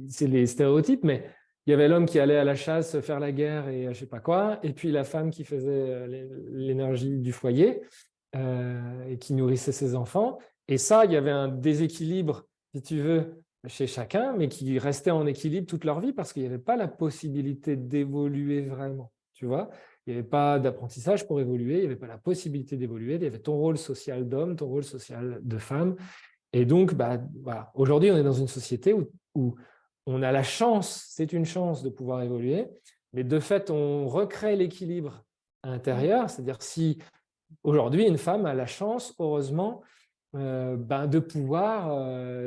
[SPEAKER 2] c'est les stéréotypes, mais il y avait l'homme qui allait à la chasse faire la guerre et je ne sais pas quoi, et puis la femme qui faisait l'énergie du foyer et qui nourrissait ses enfants. Et ça, il y avait un déséquilibre, si tu veux, chez chacun, mais qui restait en équilibre toute leur vie parce qu'il n'y avait pas la possibilité d'évoluer vraiment, tu vois. Il n'y avait pas d'apprentissage pour évoluer, il n'y avait pas la possibilité d'évoluer, il y avait ton rôle social d'homme, ton rôle social de femme. Et donc, bah, voilà. Aujourd'hui, on est dans une société où on a la chance, c'est une chance de pouvoir évoluer, mais de fait, on recrée l'équilibre
[SPEAKER 1] Mmh.
[SPEAKER 2] intérieur, c'est-à-dire si aujourd'hui, une femme a la chance, heureusement, ben, de pouvoir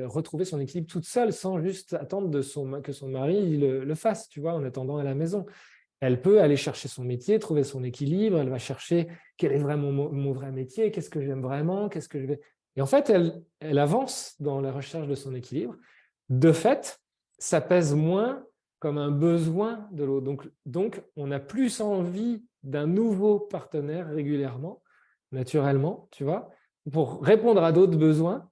[SPEAKER 2] retrouver son équilibre toute seule sans juste attendre que son mari le fasse, tu vois, en attendant à la maison. Elle peut aller chercher son métier, trouver son équilibre, elle va chercher quel est vraiment mon vrai métier, qu'est-ce que j'aime vraiment, qu'est-ce que je vais... Et en fait, elle avance dans la recherche de son équilibre. De fait, ça pèse moins comme un besoin de l'autre. Donc, on a plus envie d'un nouveau partenaire régulièrement, naturellement, tu vois, pour répondre à d'autres besoins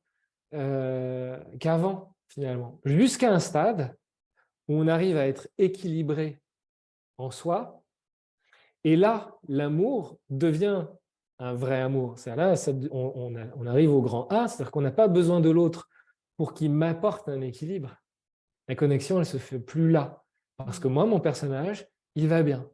[SPEAKER 2] qu'avant, finalement. Jusqu'à un stade où on arrive à être équilibré en soi. Et là, l'amour devient un vrai amour. C'est là, on arrive au grand A, c'est-à-dire qu'on n'a pas besoin de l'autre pour qu'il m'apporte un équilibre. La connexion, elle se fait plus là. Parce que
[SPEAKER 1] Mmh.
[SPEAKER 2] moi, mon personnage, il va bien.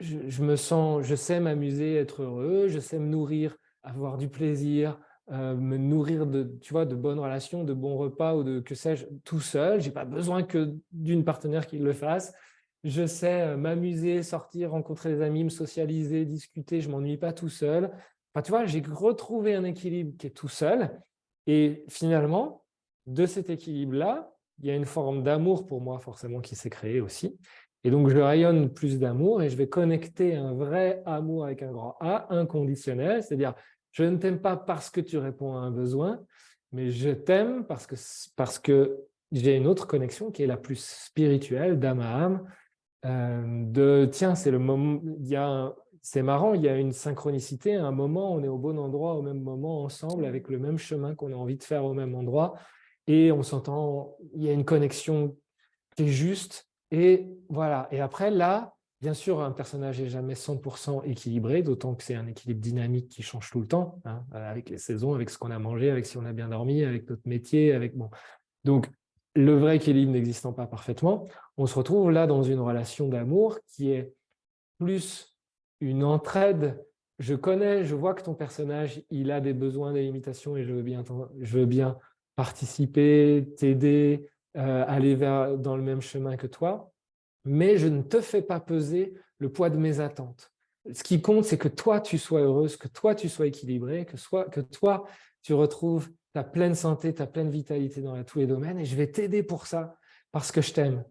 [SPEAKER 2] Je me sens, je sais m'amuser, être heureux, je sais me nourrir, avoir du plaisir, me nourrir de, tu vois, de bonnes relations, de bons repas ou de que sais-je, tout seul. J'ai pas besoin que d'une partenaire qui le fasse. Je sais m'amuser, sortir, rencontrer des amis, me socialiser, discuter. Je m'ennuie pas tout seul. Enfin, tu vois, j'ai retrouvé un équilibre qui est tout seul. Et finalement, de cet équilibre-là, il y a une forme d'amour pour moi forcément qui s'est créée aussi. Et donc, je rayonne plus d'amour et je vais connecter un vrai amour avec un grand A, inconditionnel, c'est-à-dire, je ne t'aime pas parce que tu réponds à un besoin, mais je t'aime parce que j'ai une autre connexion qui est la plus spirituelle, d'âme à âme, tiens, c'est le moment, c'est marrant, il y a une synchronicité, à un moment, on est au bon endroit au même moment, ensemble,
[SPEAKER 1] Mmh.
[SPEAKER 2] avec le même chemin qu'on a envie de faire au même endroit, et on s'entend, il y a une connexion qui est juste. Et voilà. Et après, là, bien sûr, un personnage n'est jamais 100% équilibré, d'autant que c'est un équilibre dynamique qui change tout le temps, hein, avec les saisons, avec ce qu'on a mangé, avec si on a bien dormi, avec notre métier, avec bon. Donc, le vrai équilibre n'existant pas parfaitement, on se retrouve là dans une relation d'amour qui est plus une entraide. Je connais, je vois que ton personnage, il a des besoins, des limitations et je veux bien participer, t'aider, aller dans le même chemin que toi, mais je ne te fais pas peser le poids de mes attentes. Ce qui compte, c'est que toi, tu sois heureuse, que toi, tu sois équilibré, que toi, tu retrouves ta pleine santé, ta pleine vitalité dans tous les domaines, et je vais t'aider pour ça, parce que je t'aime.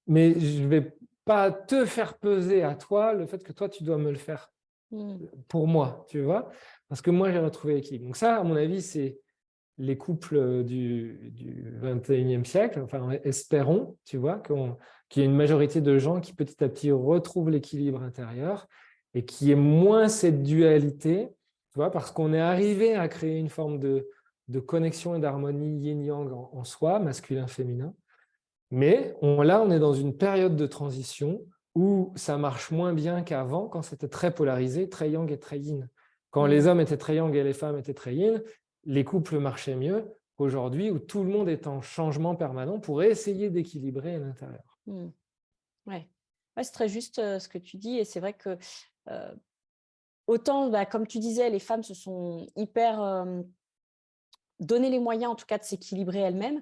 [SPEAKER 2] Mais je ne vais pas te faire peser à toi le fait que toi, tu dois me le faire
[SPEAKER 1] Mmh.
[SPEAKER 2] pour moi, tu vois, parce que moi, j'ai retrouvé l'équilibre. Donc ça, à mon avis, c'est les couples du 21e siècle, enfin, espérons, tu vois, qu'il y ait une majorité de gens qui petit à petit retrouvent l'équilibre intérieur et qui ait moins cette dualité, tu vois, parce qu'on est arrivé à créer une forme de connexion et d'harmonie yin-yang en soi, masculin-féminin. Mais là, on est dans une période de transition où ça marche moins bien qu'avant, quand c'était très polarisé, très yang et très yin. Quand les
[SPEAKER 1] Mmh.
[SPEAKER 2] hommes étaient très yang et les femmes étaient très yin, les couples marchaient mieux qu'aujourd'hui, où tout le monde est en changement permanent pour essayer d'équilibrer à l'intérieur.
[SPEAKER 1] Mmh. Ouais. Ouais, c'est très juste, ce que tu dis et c'est vrai que, heu, autant, bah, comme tu disais, les femmes se sont hyper, donné les moyens, en tout cas, de s'équilibrer elles-mêmes,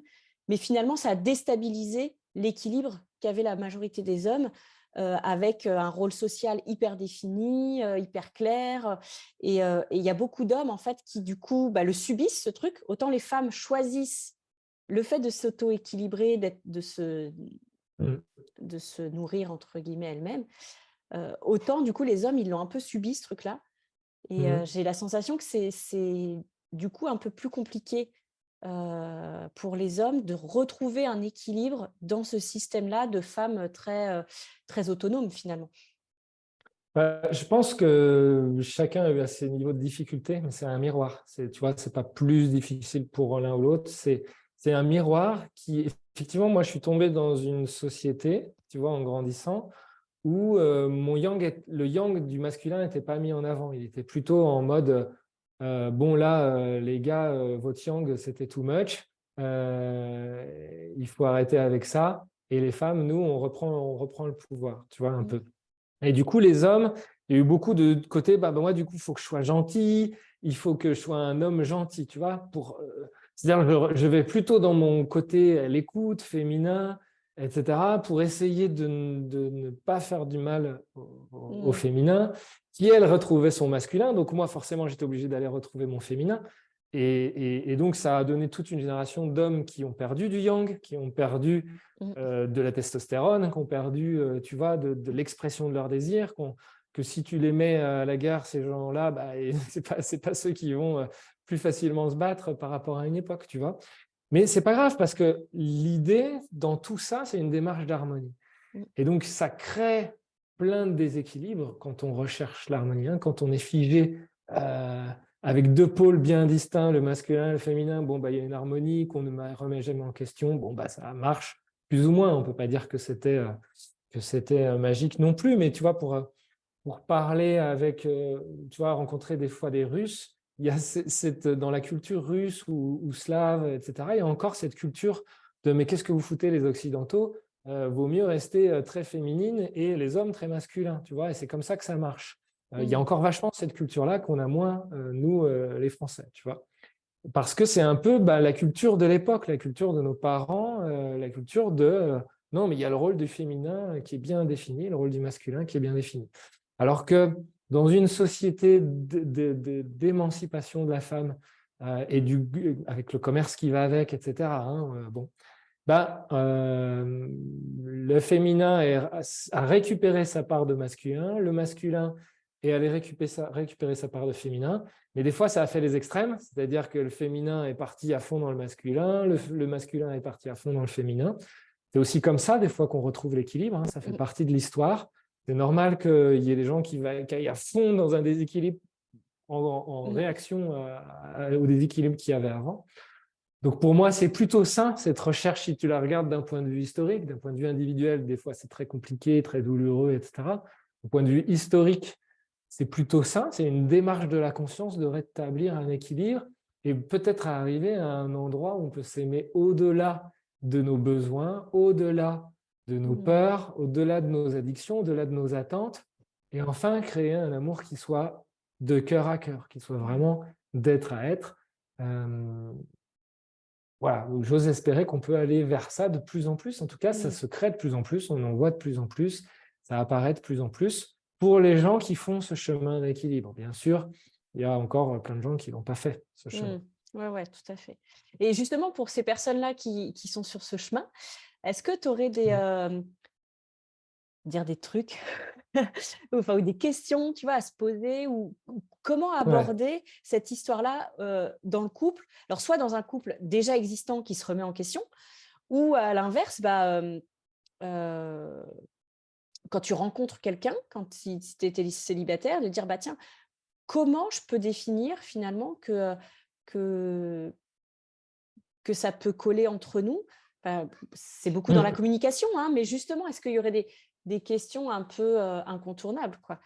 [SPEAKER 1] mais finalement, ça a déstabilisé l'équilibre qu'avait la majorité des hommes, avec, un rôle social hyper défini, hyper clair, et il y a beaucoup d'hommes, en fait, qui, du coup, bah, le subissent, ce truc. Autant les femmes choisissent le fait de s'auto-équilibrer,
[SPEAKER 2] Mm.
[SPEAKER 1] de se «nourrir» entre guillemets elles-mêmes, autant du coup les hommes, ils l'ont un peu subi ce truc-là et
[SPEAKER 2] Mm.
[SPEAKER 1] j'ai la sensation que c'est du coup un peu plus compliqué pour les hommes de retrouver un équilibre dans ce système-là de femmes très autonomes finalement?
[SPEAKER 2] Je pense que chacun a eu à ses niveaux de difficulté, mais c'est un miroir. Tu vois, c'est pas plus difficile pour l'un ou l'autre. C'est un miroir qui, effectivement, moi, je suis tombé dans une société, tu vois, en grandissant, où le yang du masculin n'était pas mis en avant. Il était plutôt en mode, bon là, les gars, votre yang, c'était too much. Il faut arrêter avec ça. Et les femmes, nous, on reprend le pouvoir, tu vois, un
[SPEAKER 1] Mmh.
[SPEAKER 2] peu. Et du coup, les hommes, il y a eu beaucoup de côté, moi, du coup, il faut que je sois gentil, il faut que je sois un homme gentil, tu vois. C'est-à-dire, je vais plutôt dans mon côté l'écoute, féminin, etc., pour essayer de ne pas faire du mal au
[SPEAKER 1] Mmh.
[SPEAKER 2] féminin, qui, elle, retrouvait son masculin. Donc, moi, forcément, j'étais obligé d'aller retrouver mon féminin. Et donc, ça a donné toute une génération d'hommes qui ont perdu du yang, qui ont perdu
[SPEAKER 1] Mmh.
[SPEAKER 2] de la testostérone, qui ont perdu, tu vois, de l'expression de leur désir, que si tu les mets à la gare, ces gens-là, c'est pas ceux qui vont plus facilement se battre par rapport à une époque, tu vois. Mais c'est pas grave parce que l'idée dans tout ça, c'est une démarche d'harmonie.
[SPEAKER 1] Mmh.
[SPEAKER 2] Et donc, ça crée plein de déséquilibres quand on recherche l'harmonie, hein, quand on est figé avec deux pôles bien distincts, le masculin et le féminin. Bon, il y a une harmonie qu'on ne remet jamais en question. Bon, ça marche plus ou moins. On ne peut pas dire que c'était magique non plus, mais tu vois, pour parler avec, tu vois, rencontrer des fois des Russes, il y a dans la culture russe ou slave, etc., il y a encore cette culture de mais qu'est-ce que vous foutez les Occidentaux? Vaut mieux rester très féminine et les hommes très masculins, tu vois, et c'est comme ça que ça marche. Il y a
[SPEAKER 1] Mmh.
[SPEAKER 2] encore vachement cette culture-là qu'on a moins, nous, les Français, tu vois. Parce que c'est un peu la culture de l'époque, la culture de nos parents, la culture de non, mais il y a le rôle du féminin qui est bien défini, le rôle du masculin qui est bien défini. Alors que dans une société d'émancipation de la femme et avec le commerce qui va avec, etc., hein, bon, le féminin a récupéré sa part de masculin, le masculin est allé récupérer sa part de féminin, mais des fois ça a fait les extrêmes, c'est-à-dire que le féminin est parti à fond dans le masculin, le masculin est parti à fond dans le féminin. C'est aussi comme ça des fois qu'on retrouve l'équilibre, hein, ça fait
[SPEAKER 1] Mmh.
[SPEAKER 2] partie de l'histoire. C'est normal qu'il y ait des gens qui aillent à fond dans un déséquilibre en
[SPEAKER 1] Mmh.
[SPEAKER 2] réaction au déséquilibre qu'il y avait avant. Donc pour moi, c'est plutôt ça, cette recherche, si tu la regardes d'un point de vue historique, d'un point de vue individuel, des fois c'est très compliqué, très douloureux, etc. Du point de vue historique, c'est plutôt ça, c'est une démarche de la conscience de rétablir un équilibre et peut-être arriver à un endroit où on peut s'aimer au-delà de nos besoins, au-delà de nos
[SPEAKER 1] Mmh.
[SPEAKER 2] peurs, au-delà de nos addictions, au-delà de nos attentes, et enfin créer un amour qui soit de cœur à cœur, qui soit
[SPEAKER 1] Mmh.
[SPEAKER 2] vraiment d'être à être. Euh, voilà, donc j'ose espérer qu'on peut aller vers ça de plus en plus. En tout cas, ça
[SPEAKER 1] Mmh.
[SPEAKER 2] se crée de plus en plus, on en voit de plus en plus, ça apparaît de plus en plus pour les gens qui font ce chemin d'équilibre. Bien sûr, il y a encore plein de gens qui ne l'ont pas fait, ce
[SPEAKER 1] Mmh.
[SPEAKER 2] chemin.
[SPEAKER 1] Ouais, ouais, tout à fait. Et justement pour ces personnes-là qui sont sur ce chemin, est-ce que tu aurais dire des trucs, enfin, ou des questions, tu vois, à se poser ou comment
[SPEAKER 2] Ouais.
[SPEAKER 1] aborder cette histoire-là, dans le couple? Alors soit dans un couple déjà existant qui se remet en question ou à l'inverse, heu, quand tu rencontres quelqu'un, si tu étais célibataire, de dire: «Bah, tiens, comment je peux définir finalement que que ça peut coller entre nous?» C'est beaucoup dans la
[SPEAKER 2] Mm.
[SPEAKER 1] communication, hein, mais justement, est-ce qu'il y aurait des questions un peu, incontournables, quoi?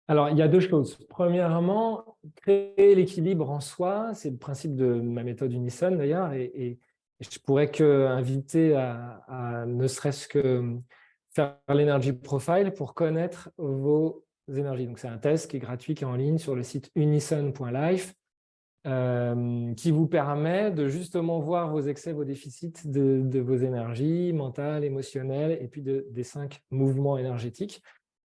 [SPEAKER 2] Alors, il y a deux choses. Premièrement, créer l'équilibre en soi, c'est le principe de ma méthode Unison d'ailleurs, et je pourrais que inviter à ne serait-ce que faire l'energy profile pour connaître vos énergies. Donc, c'est un test qui est gratuit, qui est en ligne sur le site unison.life, qui vous permet de justement voir vos excès, vos déficits de vos énergies mentales, émotionnelles, et puis des 5 mouvements énergétiques.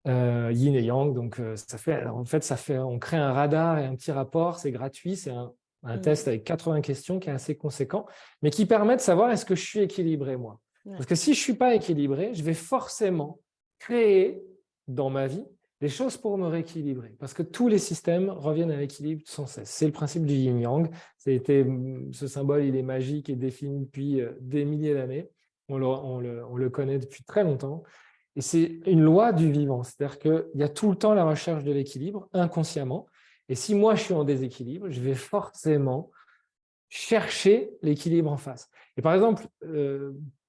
[SPEAKER 2] Yin et Yang, donc on crée un radar et un petit rapport, c'est gratuit, c'est un
[SPEAKER 1] Mmh.
[SPEAKER 2] test avec 80 questions qui est assez conséquent, mais qui permet de savoir est-ce que je suis équilibré moi.
[SPEAKER 1] Ouais.
[SPEAKER 2] Parce que si je ne suis pas équilibré, je vais forcément créer dans ma vie des choses pour me rééquilibrer. Parce que tous les systèmes reviennent à l'équilibre sans cesse. C'est le principe du yin-yang. Ce symbole, il est magique et défini depuis des milliers d'années. On le connaît depuis très longtemps. Et c'est une loi du vivant. C'est-à-dire qu'il y a tout le temps la recherche de l'équilibre, inconsciemment. Et si moi, je suis en déséquilibre, je vais forcément chercher l'équilibre en face. Et par exemple,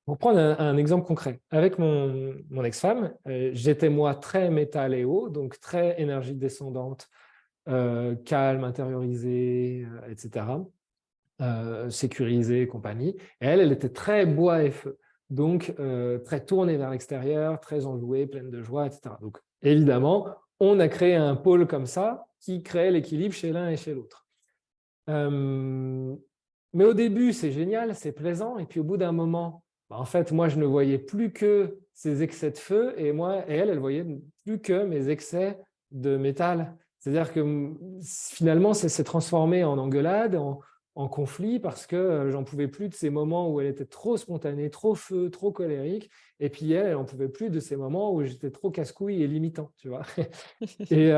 [SPEAKER 2] pour prendre un exemple concret, avec mon ex-femme, j'étais moi très métal et haut, donc très énergie descendante, calme, intériorisée, etc., sécurisée et compagnie. Et elle était très bois et feu, donc très tournée vers l'extérieur, très enjouée, pleine de joie, etc. Donc évidemment, on a créé un pôle comme ça qui crée l'équilibre chez l'un et chez l'autre. Mais au début, c'est génial, c'est plaisant. Et puis au bout d'un moment, en fait, moi, je ne voyais plus que ces excès de feu et elle voyait plus que mes excès de métal. C'est-à-dire que finalement, ça s'est transformé en engueulade, en conflit, parce que j'en pouvais plus de ces moments où elle était trop spontanée, trop feu, trop colérique. Et puis elle n'en pouvait plus de ces moments où j'étais trop casse-couille et limitant, tu vois. Et,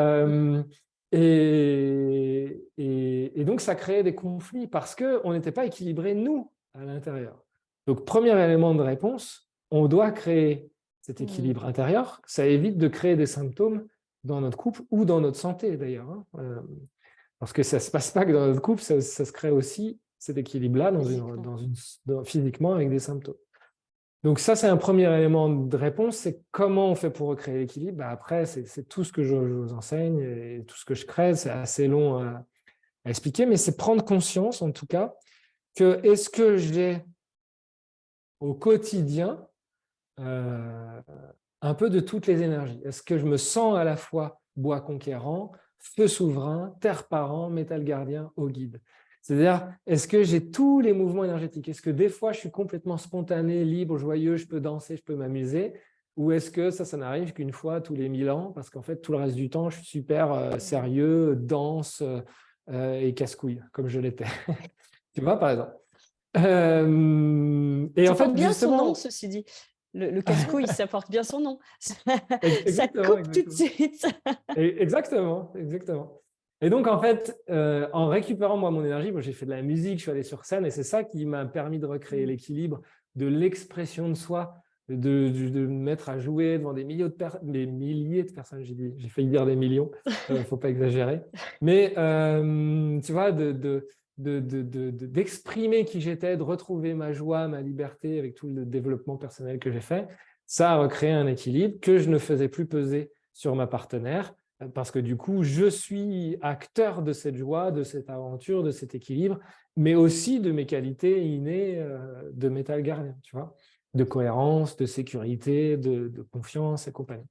[SPEAKER 2] et donc, ça créait des conflits parce qu'on n'était pas équilibrés, nous, à l'intérieur. Donc, premier élément de réponse, on doit créer cet équilibre intérieur. Ça évite de créer des symptômes dans notre couple ou dans notre santé, d'ailleurs. Hein. Parce que ça ne se passe pas que dans notre couple, ça se crée aussi cet équilibre-là physiquement avec des symptômes. Donc ça, c'est un premier élément de réponse, c'est comment on fait pour recréer l'équilibre. Après, c'est tout ce que je vous enseigne et tout ce que je crée, c'est assez long à expliquer, mais c'est prendre conscience, en tout cas, que est-ce que j'ai au quotidien un peu de toutes les énergies? Est-ce que je me sens à la fois bois conquérant, feu souverain, terre parent, métal gardien, eau guide? C'est-à-dire, est-ce que j'ai tous les mouvements énergétiques? Est-ce que des fois, je suis complètement spontané, libre, joyeux, je peux danser, je peux m'amuser? Ou est-ce que ça n'arrive qu'une fois tous les 1000 ans? Parce qu'en fait, tout le reste du temps, je suis super sérieux, dense et casse-couille, comme je l'étais. Tu vois, par exemple. Et
[SPEAKER 1] Ça
[SPEAKER 2] en
[SPEAKER 1] porte
[SPEAKER 2] fait,
[SPEAKER 1] bien son nom,
[SPEAKER 2] justement…
[SPEAKER 1] ceci dit. Le casse-couille, ça porte bien son nom. Ça
[SPEAKER 2] Exactement,
[SPEAKER 1] coupe tout de
[SPEAKER 2] exactement.
[SPEAKER 1] suite.
[SPEAKER 2] Exactement, exactement. Et donc, en fait, en récupérant moi mon énergie, j'ai fait de la musique, je suis allé sur scène, et c'est ça qui m'a permis de recréer l'équilibre de l'expression de soi, de me mettre à jouer devant des milliers de personnes, j'ai failli dire des millions, il ne faut pas exagérer. Mais tu vois, d'exprimer qui j'étais, de retrouver ma joie, ma liberté avec tout le développement personnel que j'ai fait, ça a recréé un équilibre que je ne faisais plus peser sur ma partenaire, parce que du coup, je suis acteur de cette joie, de cette aventure, de cet équilibre, mais aussi de mes qualités innées de métal gardien, tu vois, de cohérence, de sécurité, de confiance et compagnie.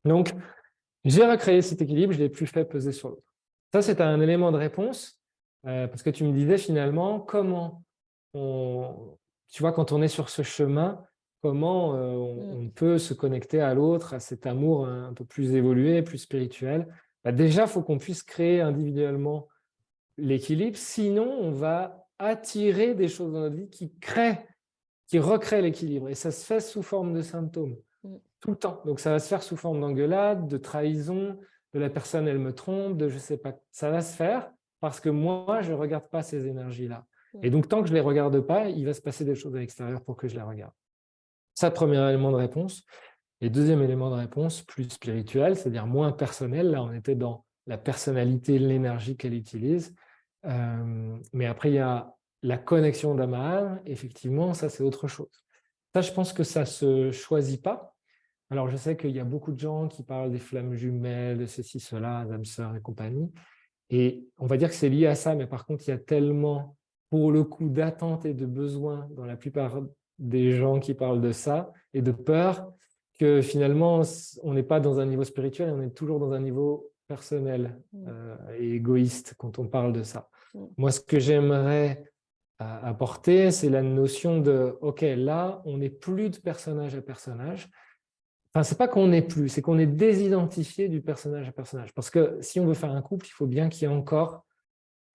[SPEAKER 2] Donc, j'ai recréé cet équilibre, je ne l'ai plus fait peser sur l'autre. Ça, c'est un élément de réponse, parce que tu me disais finalement comment tu vois, quand on est sur ce chemin, comment on peut se connecter à l'autre, à cet amour un peu plus évolué, plus spirituel. Déjà, il faut qu'on puisse créer individuellement l'équilibre, sinon on va attirer des choses dans notre vie qui recréent l'équilibre. Et ça se fait sous forme de symptômes, tout le temps. Donc ça va se faire sous forme d'engueulade, de trahison, de la personne, elle me trompe, de je ne sais pas. Ça va se faire parce que moi, je ne regarde pas ces énergies-là. Et donc, tant que je ne les regarde pas, il va se passer des choses à l'extérieur pour que je les regarde. Ça, premier élément de réponse. Et deuxième élément de réponse, plus spirituel, c'est-à-dire moins personnel. Là, on était dans la personnalité, l'énergie qu'elle utilise. Mais après, il y a la connexion d'âme à âme. Effectivement, ça, c'est autre chose. Ça, je pense que ça ne se choisit pas. Alors, je sais qu'il y a beaucoup de gens qui parlent des flammes jumelles, de ceci, cela, d'âmes sœurs et compagnie. Et on va dire que c'est lié à ça, mais par contre, il y a tellement, pour le coup, d'attentes et de besoins dans la plupart des gens qui parlent de ça, et de peur, que finalement, on n'est pas dans un niveau spirituel, on est toujours dans un niveau personnel et égoïste quand on parle de ça. Moi, ce que j'aimerais apporter, c'est la notion de, OK, là, on n'est plus de personnage à personnage. Enfin, c'est pas qu'on n'est plus, c'est qu'on est désidentifié du personnage à personnage. Parce que si on veut faire un couple, il faut bien qu'il y ait encore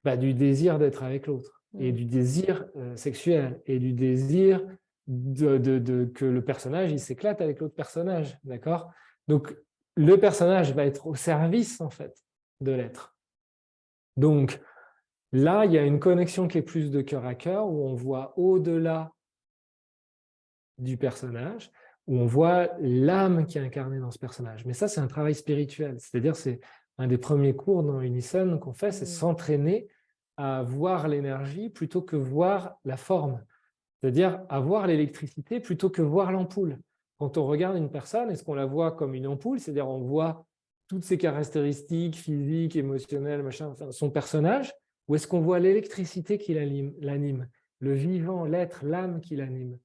[SPEAKER 2] du désir d'être avec l'autre, et du désir sexuel, et du désir que le personnage il s'éclate avec l'autre personnage, d'accord? Donc, le personnage va être au service, en fait, de l'être. Donc, là, il y a une connexion qui est plus de cœur à cœur, où on voit au-delà du personnage, où on voit l'âme qui est incarnée dans ce personnage. Mais ça, c'est un travail spirituel. C'est-à-dire, c'est un des premiers cours dans Unison qu'on fait, c'est s'entraîner à voir l'énergie plutôt que voir la forme. C'est-à-dire à voir l'électricité plutôt que voir l'ampoule. Quand on regarde une personne, est-ce qu'on la voit comme une ampoule? C'est-à-dire on voit toutes ses caractéristiques physiques, émotionnelles, machin, enfin, son personnage, ou est-ce qu'on voit l'électricité qui l'anime, le vivant, l'être, l'âme qui l'anime?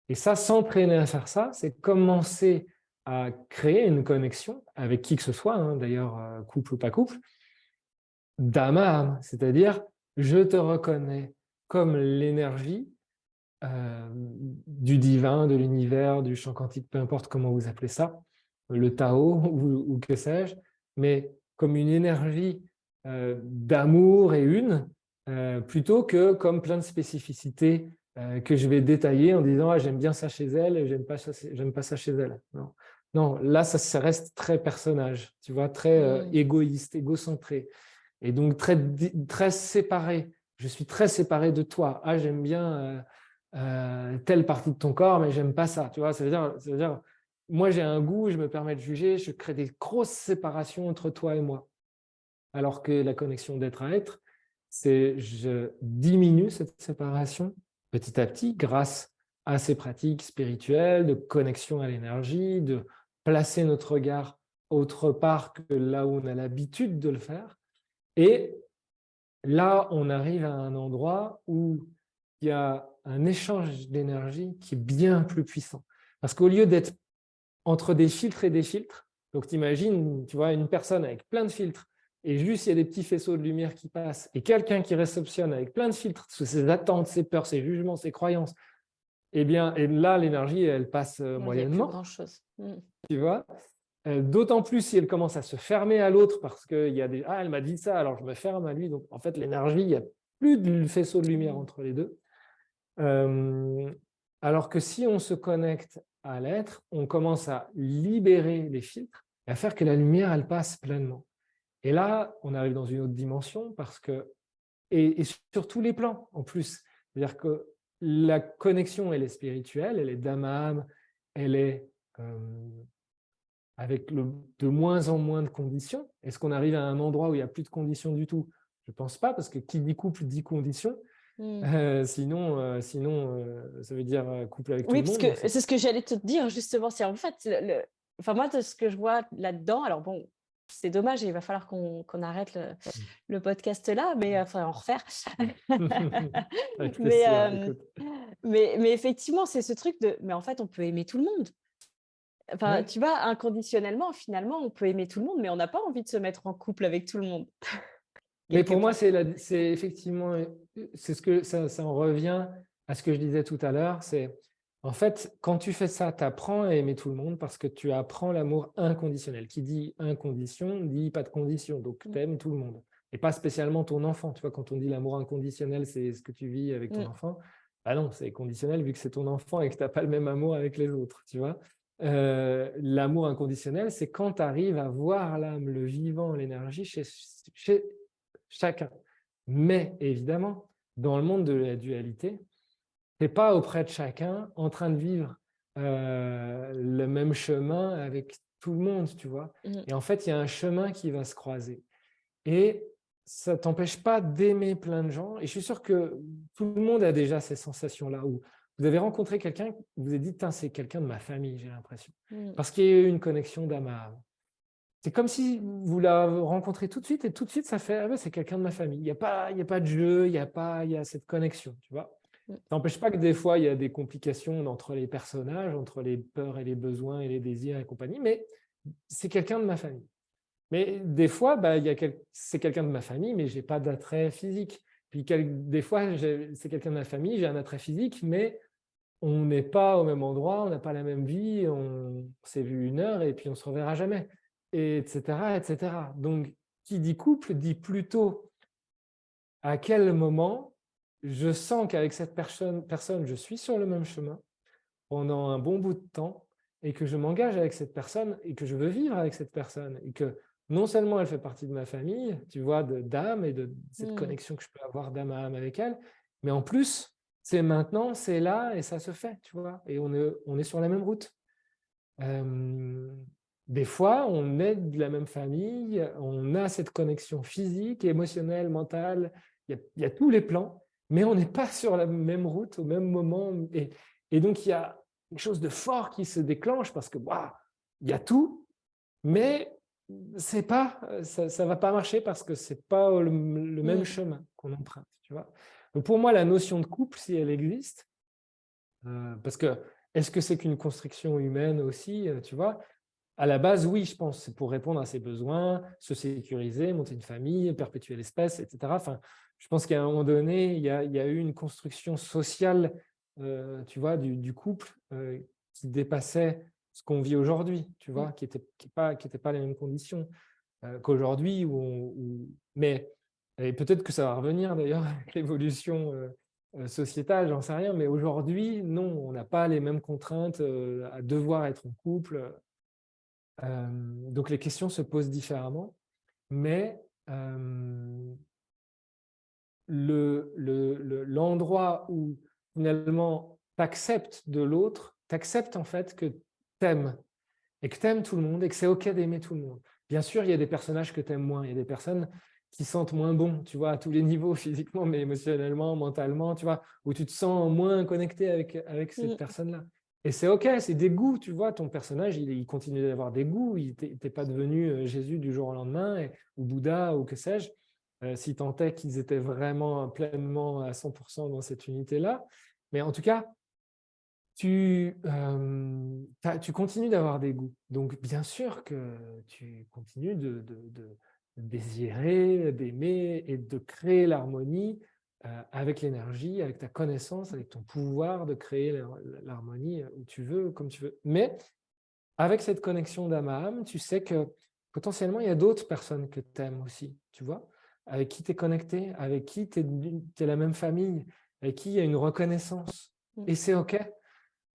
[SPEAKER 2] Et ça, s'entraîner à faire ça, c'est commencer à créer une connexion avec qui que ce soit, hein, d'ailleurs, couple ou pas couple, d'âme à âme. C'est-à-dire, je te reconnais comme l'énergie du divin, de l'univers, du champ quantique, peu importe comment vous appelez ça, le Tao ou que sais-je, mais comme une énergie d'amour et une, plutôt que comme plein de spécificités que je vais détailler en disant ah, j'aime bien ça chez elle et j'aime pas ça chez elle. Non, non là, ça reste très personnage, tu vois, très égoïste, égocentré, et donc très séparé. Je suis très séparé de toi. Ah, j'aime bien telle partie de ton corps, mais j'aime pas ça. Tu vois, ça veut dire, moi j'ai un goût, je me permets de juger, je crée des grosses séparations entre toi et moi. Alors que la connexion d'être à être, c'est je diminue cette séparation petit à petit grâce à ces pratiques spirituelles de connexion à l'énergie, de placer notre regard autre part que là où on a l'habitude de le faire. Et là, on arrive à un endroit où il y a un échange d'énergie qui est bien plus puissant. Parce qu'au lieu d'être entre des filtres et des filtres, donc tu imagines, tu vois, une personne avec plein de filtres, et juste il y a des petits faisceaux de lumière qui passent, et quelqu'un qui réceptionne avec plein de filtres, ses attentes, ses peurs, ses jugements, ses croyances, eh bien, et là, l'énergie, elle passe
[SPEAKER 1] Il n'y a plus
[SPEAKER 2] moyennement,
[SPEAKER 1] grand-chose.
[SPEAKER 2] tu vois. D'autant plus si elle commence à se fermer à l'autre parce qu'il y a des ah, elle m'a dit ça, alors je me ferme à lui. Donc, en fait, l'énergie, il n'y a plus de faisceau de lumière entre les deux. Alors que si on se connecte à l'être, on commence à libérer les filtres et à faire que la lumière, elle passe pleinement. Et là, on arrive dans une autre dimension parce que, et sur tous les plans en plus, c'est-à-dire que la connexion, elle est spirituelle, elle est d'âme à âme, elle est avec de moins en moins de conditions. Est-ce qu'on arrive à un endroit où il n'y a plus de conditions du tout? Je ne pense pas, parce que qui dit couple dit conditions. Sinon, ça veut dire couple avec tout
[SPEAKER 1] Oui,
[SPEAKER 2] le
[SPEAKER 1] parce
[SPEAKER 2] monde.
[SPEAKER 1] que c'est ce que j'allais te dire justement. C'est en fait, enfin moi, de ce que je vois là-dedans, alors bon, c'est dommage, il va falloir qu'on arrête le podcast là, mais enfin en refaire.
[SPEAKER 2] Avec
[SPEAKER 1] mais,
[SPEAKER 2] plaisir, écoute.
[SPEAKER 1] mais effectivement, c'est ce truc de, mais en fait, on peut aimer tout le monde. Enfin,
[SPEAKER 2] Ouais.
[SPEAKER 1] tu vois, inconditionnellement, finalement, on peut aimer tout le monde, mais on n'a pas envie de se mettre en couple avec tout le monde.
[SPEAKER 2] Mais
[SPEAKER 1] Quelque
[SPEAKER 2] pour moi,
[SPEAKER 1] part.
[SPEAKER 2] c'est effectivement, c'est ce que ça en revient à ce que je disais tout à l'heure. C'est en fait, quand tu fais ça, tu apprends à aimer tout le monde parce que tu apprends l'amour inconditionnel. Qui dit incondition, dit pas de condition. Donc, tu aimes tout le monde. Et pas spécialement ton enfant. Tu vois, quand on dit l'amour inconditionnel, c'est ce que tu vis avec ton enfant. Bah non, c'est conditionnel vu que c'est ton enfant et que tu n'as pas le même amour avec les autres. Tu vois. L'amour inconditionnel, c'est quand tu arrives à voir l'âme, le vivant, l'énergie chez chacun. Mais évidemment, dans le monde de la dualité, tu n'es pas auprès de chacun en train de vivre le même chemin avec tout le monde, tu vois. Et en fait, il y a un chemin qui va se croiser. Et ça ne t'empêche pas d'aimer plein de gens. Et je suis sûr que tout le monde a déjà ces sensations-là où vous avez rencontré quelqu'un, vous vous avez dit, c'est quelqu'un de ma famille, j'ai l'impression. Parce qu'il y a eu une connexion d'âme à âme. C'est comme si vous la rencontrez tout de suite et tout de suite, ça fait ah ben, c'est quelqu'un de ma famille. Il y a pas de jeu, il y a cette connexion, tu vois. Ça n'empêche pas que des fois, il y a des complications entre les personnages, entre les peurs et les besoins et les désirs et compagnie, mais c'est quelqu'un de ma famille. Mais des fois, bah, c'est quelqu'un de ma famille, mais je n'ai pas d'attrait physique. Puis des fois, c'est quelqu'un de ma famille, j'ai un attrait physique, mais on n'est pas au même endroit, on n'a pas la même vie, on s'est vu une heure et puis on ne se reverra jamais, etc., etc. Donc, qui dit couple dit plutôt à quel moment je sens qu'avec cette personne, je suis sur le même chemin pendant un bon bout de temps et que je m'engage avec cette personne et que je veux vivre avec cette personne et que non seulement elle fait partie de ma famille, tu vois, d'âme et de cette
[SPEAKER 1] Mmh.
[SPEAKER 2] connexion que je peux avoir d'âme à âme avec elle, mais en plus, c'est maintenant, c'est là et ça se fait, tu vois, et on est sur la même route. Euh, des fois, on est de la même famille, on a cette connexion physique, émotionnelle, mentale, il y a tous les plans, mais on n'est pas sur la même route au même moment. Et donc, il y a quelque chose de fort qui se déclenche parce que waouh, il y a tout, mais c'est pas, ça va pas marcher parce que c'est pas le même
[SPEAKER 1] Mmh.
[SPEAKER 2] chemin qu'on emprunte, tu vois. Donc pour moi, la notion de couple, si elle existe, parce que est-ce que c'est qu'une construction humaine aussi, tu vois? À la base, oui, je pense, c'est pour répondre à ses besoins, se sécuriser, monter une famille, perpétuer l'espèce, etc. Enfin, je pense qu'à un moment donné, il y a eu une construction sociale, tu vois, du couple qui dépassait ce qu'on vit aujourd'hui, tu
[SPEAKER 1] Mmh.
[SPEAKER 2] vois, qui était pas les mêmes conditions qu'aujourd'hui. Mais et peut-être que ça va revenir d'ailleurs avec l'évolution sociétale, j'en sais rien. Mais aujourd'hui, non, on n'a pas les mêmes contraintes à devoir être en couple. Donc les questions se posent différemment, mais l'endroit où finalement tu acceptes de l'autre, tu acceptes en fait que tu aimes et que tu aimes tout le monde et que c'est OK d'aimer tout le monde. Bien sûr, il y a des personnages que tu aimes moins, il y a des personnes qui sentent moins bon, tu vois, à tous les niveaux, physiquement, mais émotionnellement, mentalement, tu vois, où tu te sens moins connecté avec cette
[SPEAKER 1] Mmh.
[SPEAKER 2] personne-là. Et c'est OK, c'est des goûts, tu vois, ton personnage, il continue d'avoir des goûts, il n'était pas devenu Jésus du jour au lendemain, ou Bouddha, ou que sais-je, si tant est qu'ils étaient vraiment pleinement à 100% dans cette unité-là. Mais en tout cas, tu continues d'avoir des goûts. Donc, bien sûr que tu continues de désirer, d'aimer et de créer l'harmonie avec l'énergie, avec ta connaissance, avec ton pouvoir de créer l'harmonie où tu veux, comme tu veux. Mais avec cette connexion d'âme à âme, tu sais que potentiellement, il y a d'autres personnes que tu aimes aussi, tu vois, avec qui tu es connecté, avec qui tu es la même famille, avec qui il y a une reconnaissance.
[SPEAKER 1] Mmh.
[SPEAKER 2] Et c'est OK.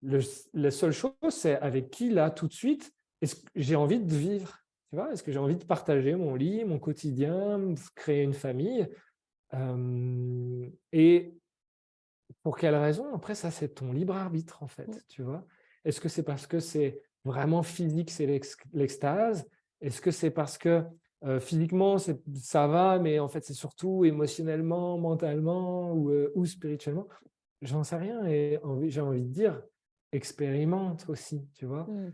[SPEAKER 2] La seule chose, c'est avec qui, là, tout de suite, est-ce que j'ai envie de vivre? Tu vois, est-ce que j'ai envie de partager mon lit, mon quotidien, créer une famille? Et pour quelle raison? Après, ça, c'est ton libre arbitre, en
[SPEAKER 1] Mmh.
[SPEAKER 2] fait, tu vois. Est-ce que c'est parce que c'est vraiment physique, c'est l'extase? Est-ce que c'est parce que physiquement, ça va, mais en fait, c'est surtout émotionnellement, mentalement ou spirituellement? J'en sais rien et j'ai envie de dire, expérimente aussi, tu vois?
[SPEAKER 1] Mmh.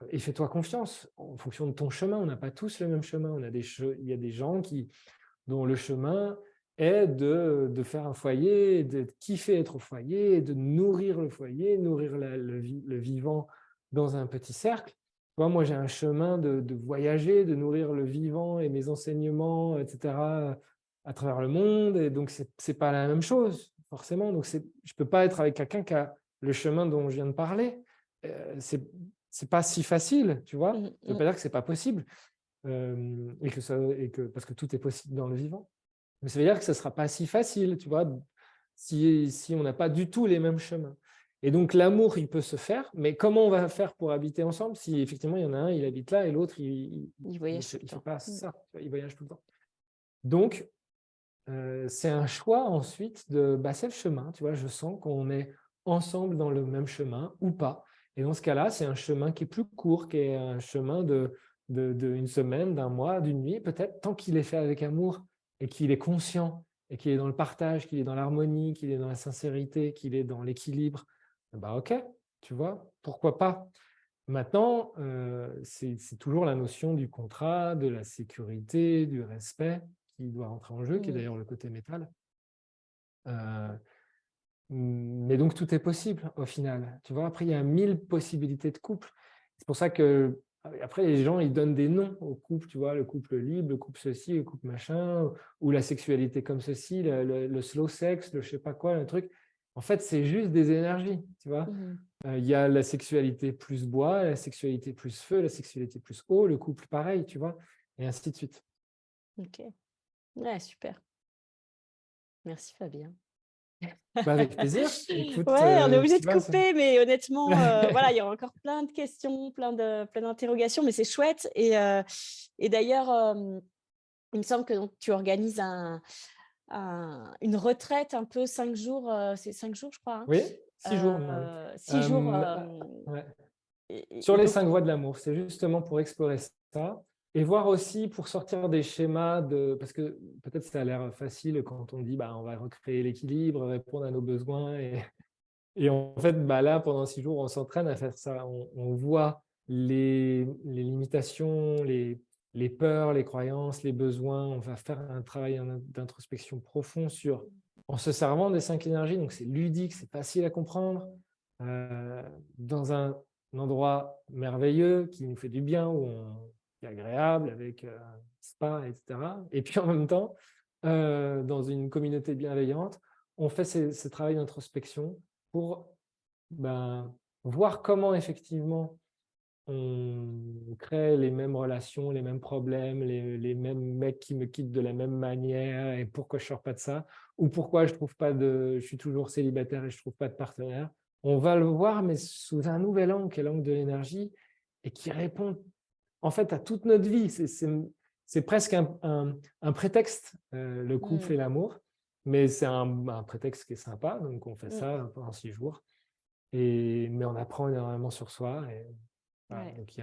[SPEAKER 2] Et fais-toi confiance en fonction de ton chemin. On n'a pas tous le même chemin. Il y a des gens dont le chemin est de faire un foyer, de kiffer être au foyer, de nourrir le foyer, nourrir le vivant dans un petit cercle. Tu vois, moi, j'ai un chemin de voyager, de nourrir le vivant et mes enseignements, etc., à travers le monde. Et donc, c'est pas la même chose, forcément. Donc, je ne peux pas être avec quelqu'un qui a le chemin dont je viens de parler. C'est pas si facile, tu vois.
[SPEAKER 1] Mmh.
[SPEAKER 2] Ça ne veut
[SPEAKER 1] Mmh.
[SPEAKER 2] pas dire que c'est pas possible parce que tout est possible dans le vivant. Mais ça veut dire que ce ne sera pas si facile, tu vois, si on n'a pas du tout les mêmes chemins. Et donc l'amour, il peut se faire, mais comment on va faire pour habiter ensemble si effectivement il y en a un, il habite là et l'autre,
[SPEAKER 1] Il
[SPEAKER 2] il
[SPEAKER 1] voyage tout
[SPEAKER 2] fait,
[SPEAKER 1] le
[SPEAKER 2] il fait
[SPEAKER 1] temps.
[SPEAKER 2] pas
[SPEAKER 1] Mmh.
[SPEAKER 2] ça, il voyage tout le temps. Donc, c'est un choix ensuite c'est le chemin, tu vois, je sens qu'on est ensemble dans le même chemin ou pas. Et dans ce cas-là, c'est un chemin qui est plus court, qui est un chemin une semaine, d'un mois, d'une nuit, peut-être, tant qu'il est fait avec amour et qu'il est conscient et qu'il est dans le partage, qu'il est dans l'harmonie, qu'il est dans la sincérité, qu'il est dans l'équilibre. Bah ok, tu vois, pourquoi pas? Maintenant, c'est toujours la notion du contrat, de la sécurité, du respect qui doit rentrer en jeu, qui est
[SPEAKER 1] Mmh.
[SPEAKER 2] d'ailleurs le côté métal. Euh, mais donc tout est possible au final. Tu vois, après, il y a 1000 possibilités de couple. C'est pour ça que après, les gens, ils donnent des noms au couple, tu vois, le couple libre, le couple ceci, le couple machin, ou la sexualité comme ceci, le slow sex, le je sais pas quoi, le truc. En fait, c'est juste des énergies, tu vois.
[SPEAKER 1] Mmh.
[SPEAKER 2] Il y a la sexualité plus bois, la sexualité plus feu, la sexualité plus eau, le couple pareil, tu vois, et ainsi de suite.
[SPEAKER 1] OK. Ouais, super. Merci Fabien.
[SPEAKER 2] Bah, avec plaisir. Écoute,
[SPEAKER 1] Ouais, on est obligé
[SPEAKER 2] tu
[SPEAKER 1] de
[SPEAKER 2] vois,
[SPEAKER 1] couper, mais honnêtement, voilà, il y aura encore plein de questions, plein d'interrogations, mais c'est chouette et d'ailleurs, il me semble que donc tu organises une retraite un peu 5 jours, c'est 5 jours, je crois,
[SPEAKER 2] oui, 6 jours même.
[SPEAKER 1] 6 jours,
[SPEAKER 2] Ouais.
[SPEAKER 1] et
[SPEAKER 2] Sur les
[SPEAKER 1] donc
[SPEAKER 2] 5 voies de l'amour, c'est justement pour explorer ça et voir aussi pour sortir des schémas parce que peut-être ça a l'air facile quand on dit: «Bah, on va recréer l'équilibre, répondre à nos besoins» et en fait, bah, là, pendant 6 jours, on s'entraîne à faire ça. On voit les limitations, les peurs, les croyances, les besoins. On va faire un travail d'introspection profond en se servant des 5 énergies, donc c'est ludique, c'est facile à comprendre, heu, dans un endroit merveilleux qui nous fait du bien, qui est agréable avec, un spa et cetera et puis en même temps, dans une communauté bienveillante, on fait ce travail d'introspection pour, ben, voir comment effectivement on crée les mêmes relations, les mêmes problèmes, les mêmes mecs qui me quittent de la même manière et pourquoi je sors pas de ça ou pourquoi je suis toujours célibataire et je trouve pas de partenaire. On va le voir, mais sous un nouvel angle, qui est l'angle de l'énergie et qui répond en fait à toute notre vie. C'est presque un prétexte, le couple
[SPEAKER 1] mmh,
[SPEAKER 2] et l'amour, mais c'est un prétexte qui est sympa, donc on fait
[SPEAKER 1] mmh,
[SPEAKER 2] ça pendant 6 jours mais on apprend énormément sur soi et voilà,
[SPEAKER 1] ouais,
[SPEAKER 2] donc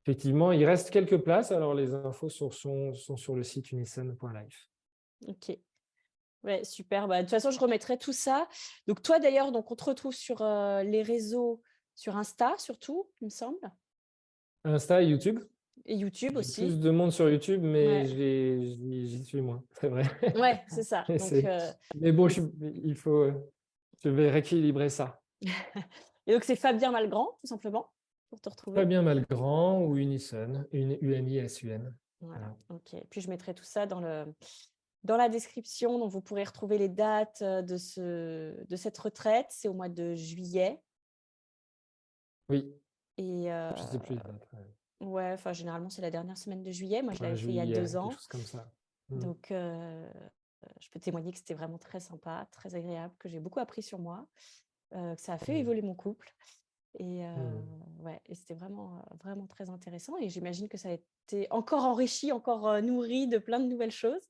[SPEAKER 2] effectivement, il reste quelques places, alors les infos sont sur le site unison.life.
[SPEAKER 1] OK. Ouais, super. Bah, de toute façon, je remettrai tout ça. Donc toi, d'ailleurs, donc on te retrouve sur, les réseaux, sur Insta surtout, il me semble,
[SPEAKER 2] Insta et YouTube,
[SPEAKER 1] et YouTube
[SPEAKER 2] j'ai
[SPEAKER 1] aussi?
[SPEAKER 2] plus de monde sur YouTube, mais
[SPEAKER 1] Ouais,
[SPEAKER 2] j'y suis moins, c'est vrai.
[SPEAKER 1] ouais, c'est ça.
[SPEAKER 2] Et
[SPEAKER 1] Donc,
[SPEAKER 2] mais bon,
[SPEAKER 1] et c
[SPEAKER 2] je vais rééquilibrer ça.
[SPEAKER 1] et donc c'est Fabien Malgrand, tout simplement, pour te retrouver?
[SPEAKER 2] Fabien Malgrand ou Unison, UNISUN.
[SPEAKER 1] Voilà,
[SPEAKER 2] Voilà.
[SPEAKER 1] OK. Puis je mettrai tout ça dans la description, donc vous pourrez retrouver les dates, de cette retraite. C'est au mois de juillet
[SPEAKER 2] Oui,
[SPEAKER 1] et
[SPEAKER 2] je sais plus les dates, ouais.
[SPEAKER 1] ouais, enfin, généralement, c'est la dernière semaine de juillet. Moi, je
[SPEAKER 2] Ouais,
[SPEAKER 1] l'avais fait il y a 2
[SPEAKER 2] juillet, quelque
[SPEAKER 1] ans,
[SPEAKER 2] chose comme ça. Mmh.
[SPEAKER 1] donc je peux témoigner que c'était vraiment très sympa, très agréable, que j'ai beaucoup appris sur moi, que ça a fait
[SPEAKER 2] Mmh.
[SPEAKER 1] évoluer mon couple et
[SPEAKER 2] Mmh.
[SPEAKER 1] ouais et c'était vraiment, vraiment très intéressant et j'imagine que ça a été encore enrichi, encore, nourri de plein de nouvelles choses.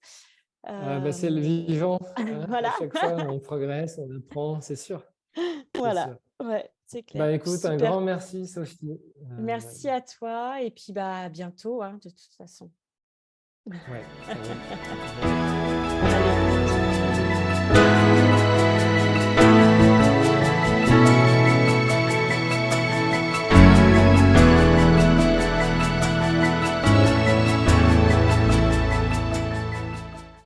[SPEAKER 2] Ah bah, c'est le
[SPEAKER 1] Hem,
[SPEAKER 2] vivant, hein, à
[SPEAKER 1] voilà,
[SPEAKER 2] chaque fois on progresse, on apprend, c'est sûr, c'est
[SPEAKER 1] voilà,
[SPEAKER 2] sûr.
[SPEAKER 1] ouais, c'est clair.
[SPEAKER 2] Bah, écoute, un
[SPEAKER 1] Super.
[SPEAKER 2] grand merci Sophie,
[SPEAKER 1] Merci à toi et puis, bah, à bientôt, hein, de toute façon.
[SPEAKER 2] ouais, ça roule, à très bientôt.
[SPEAKER 1] Allez.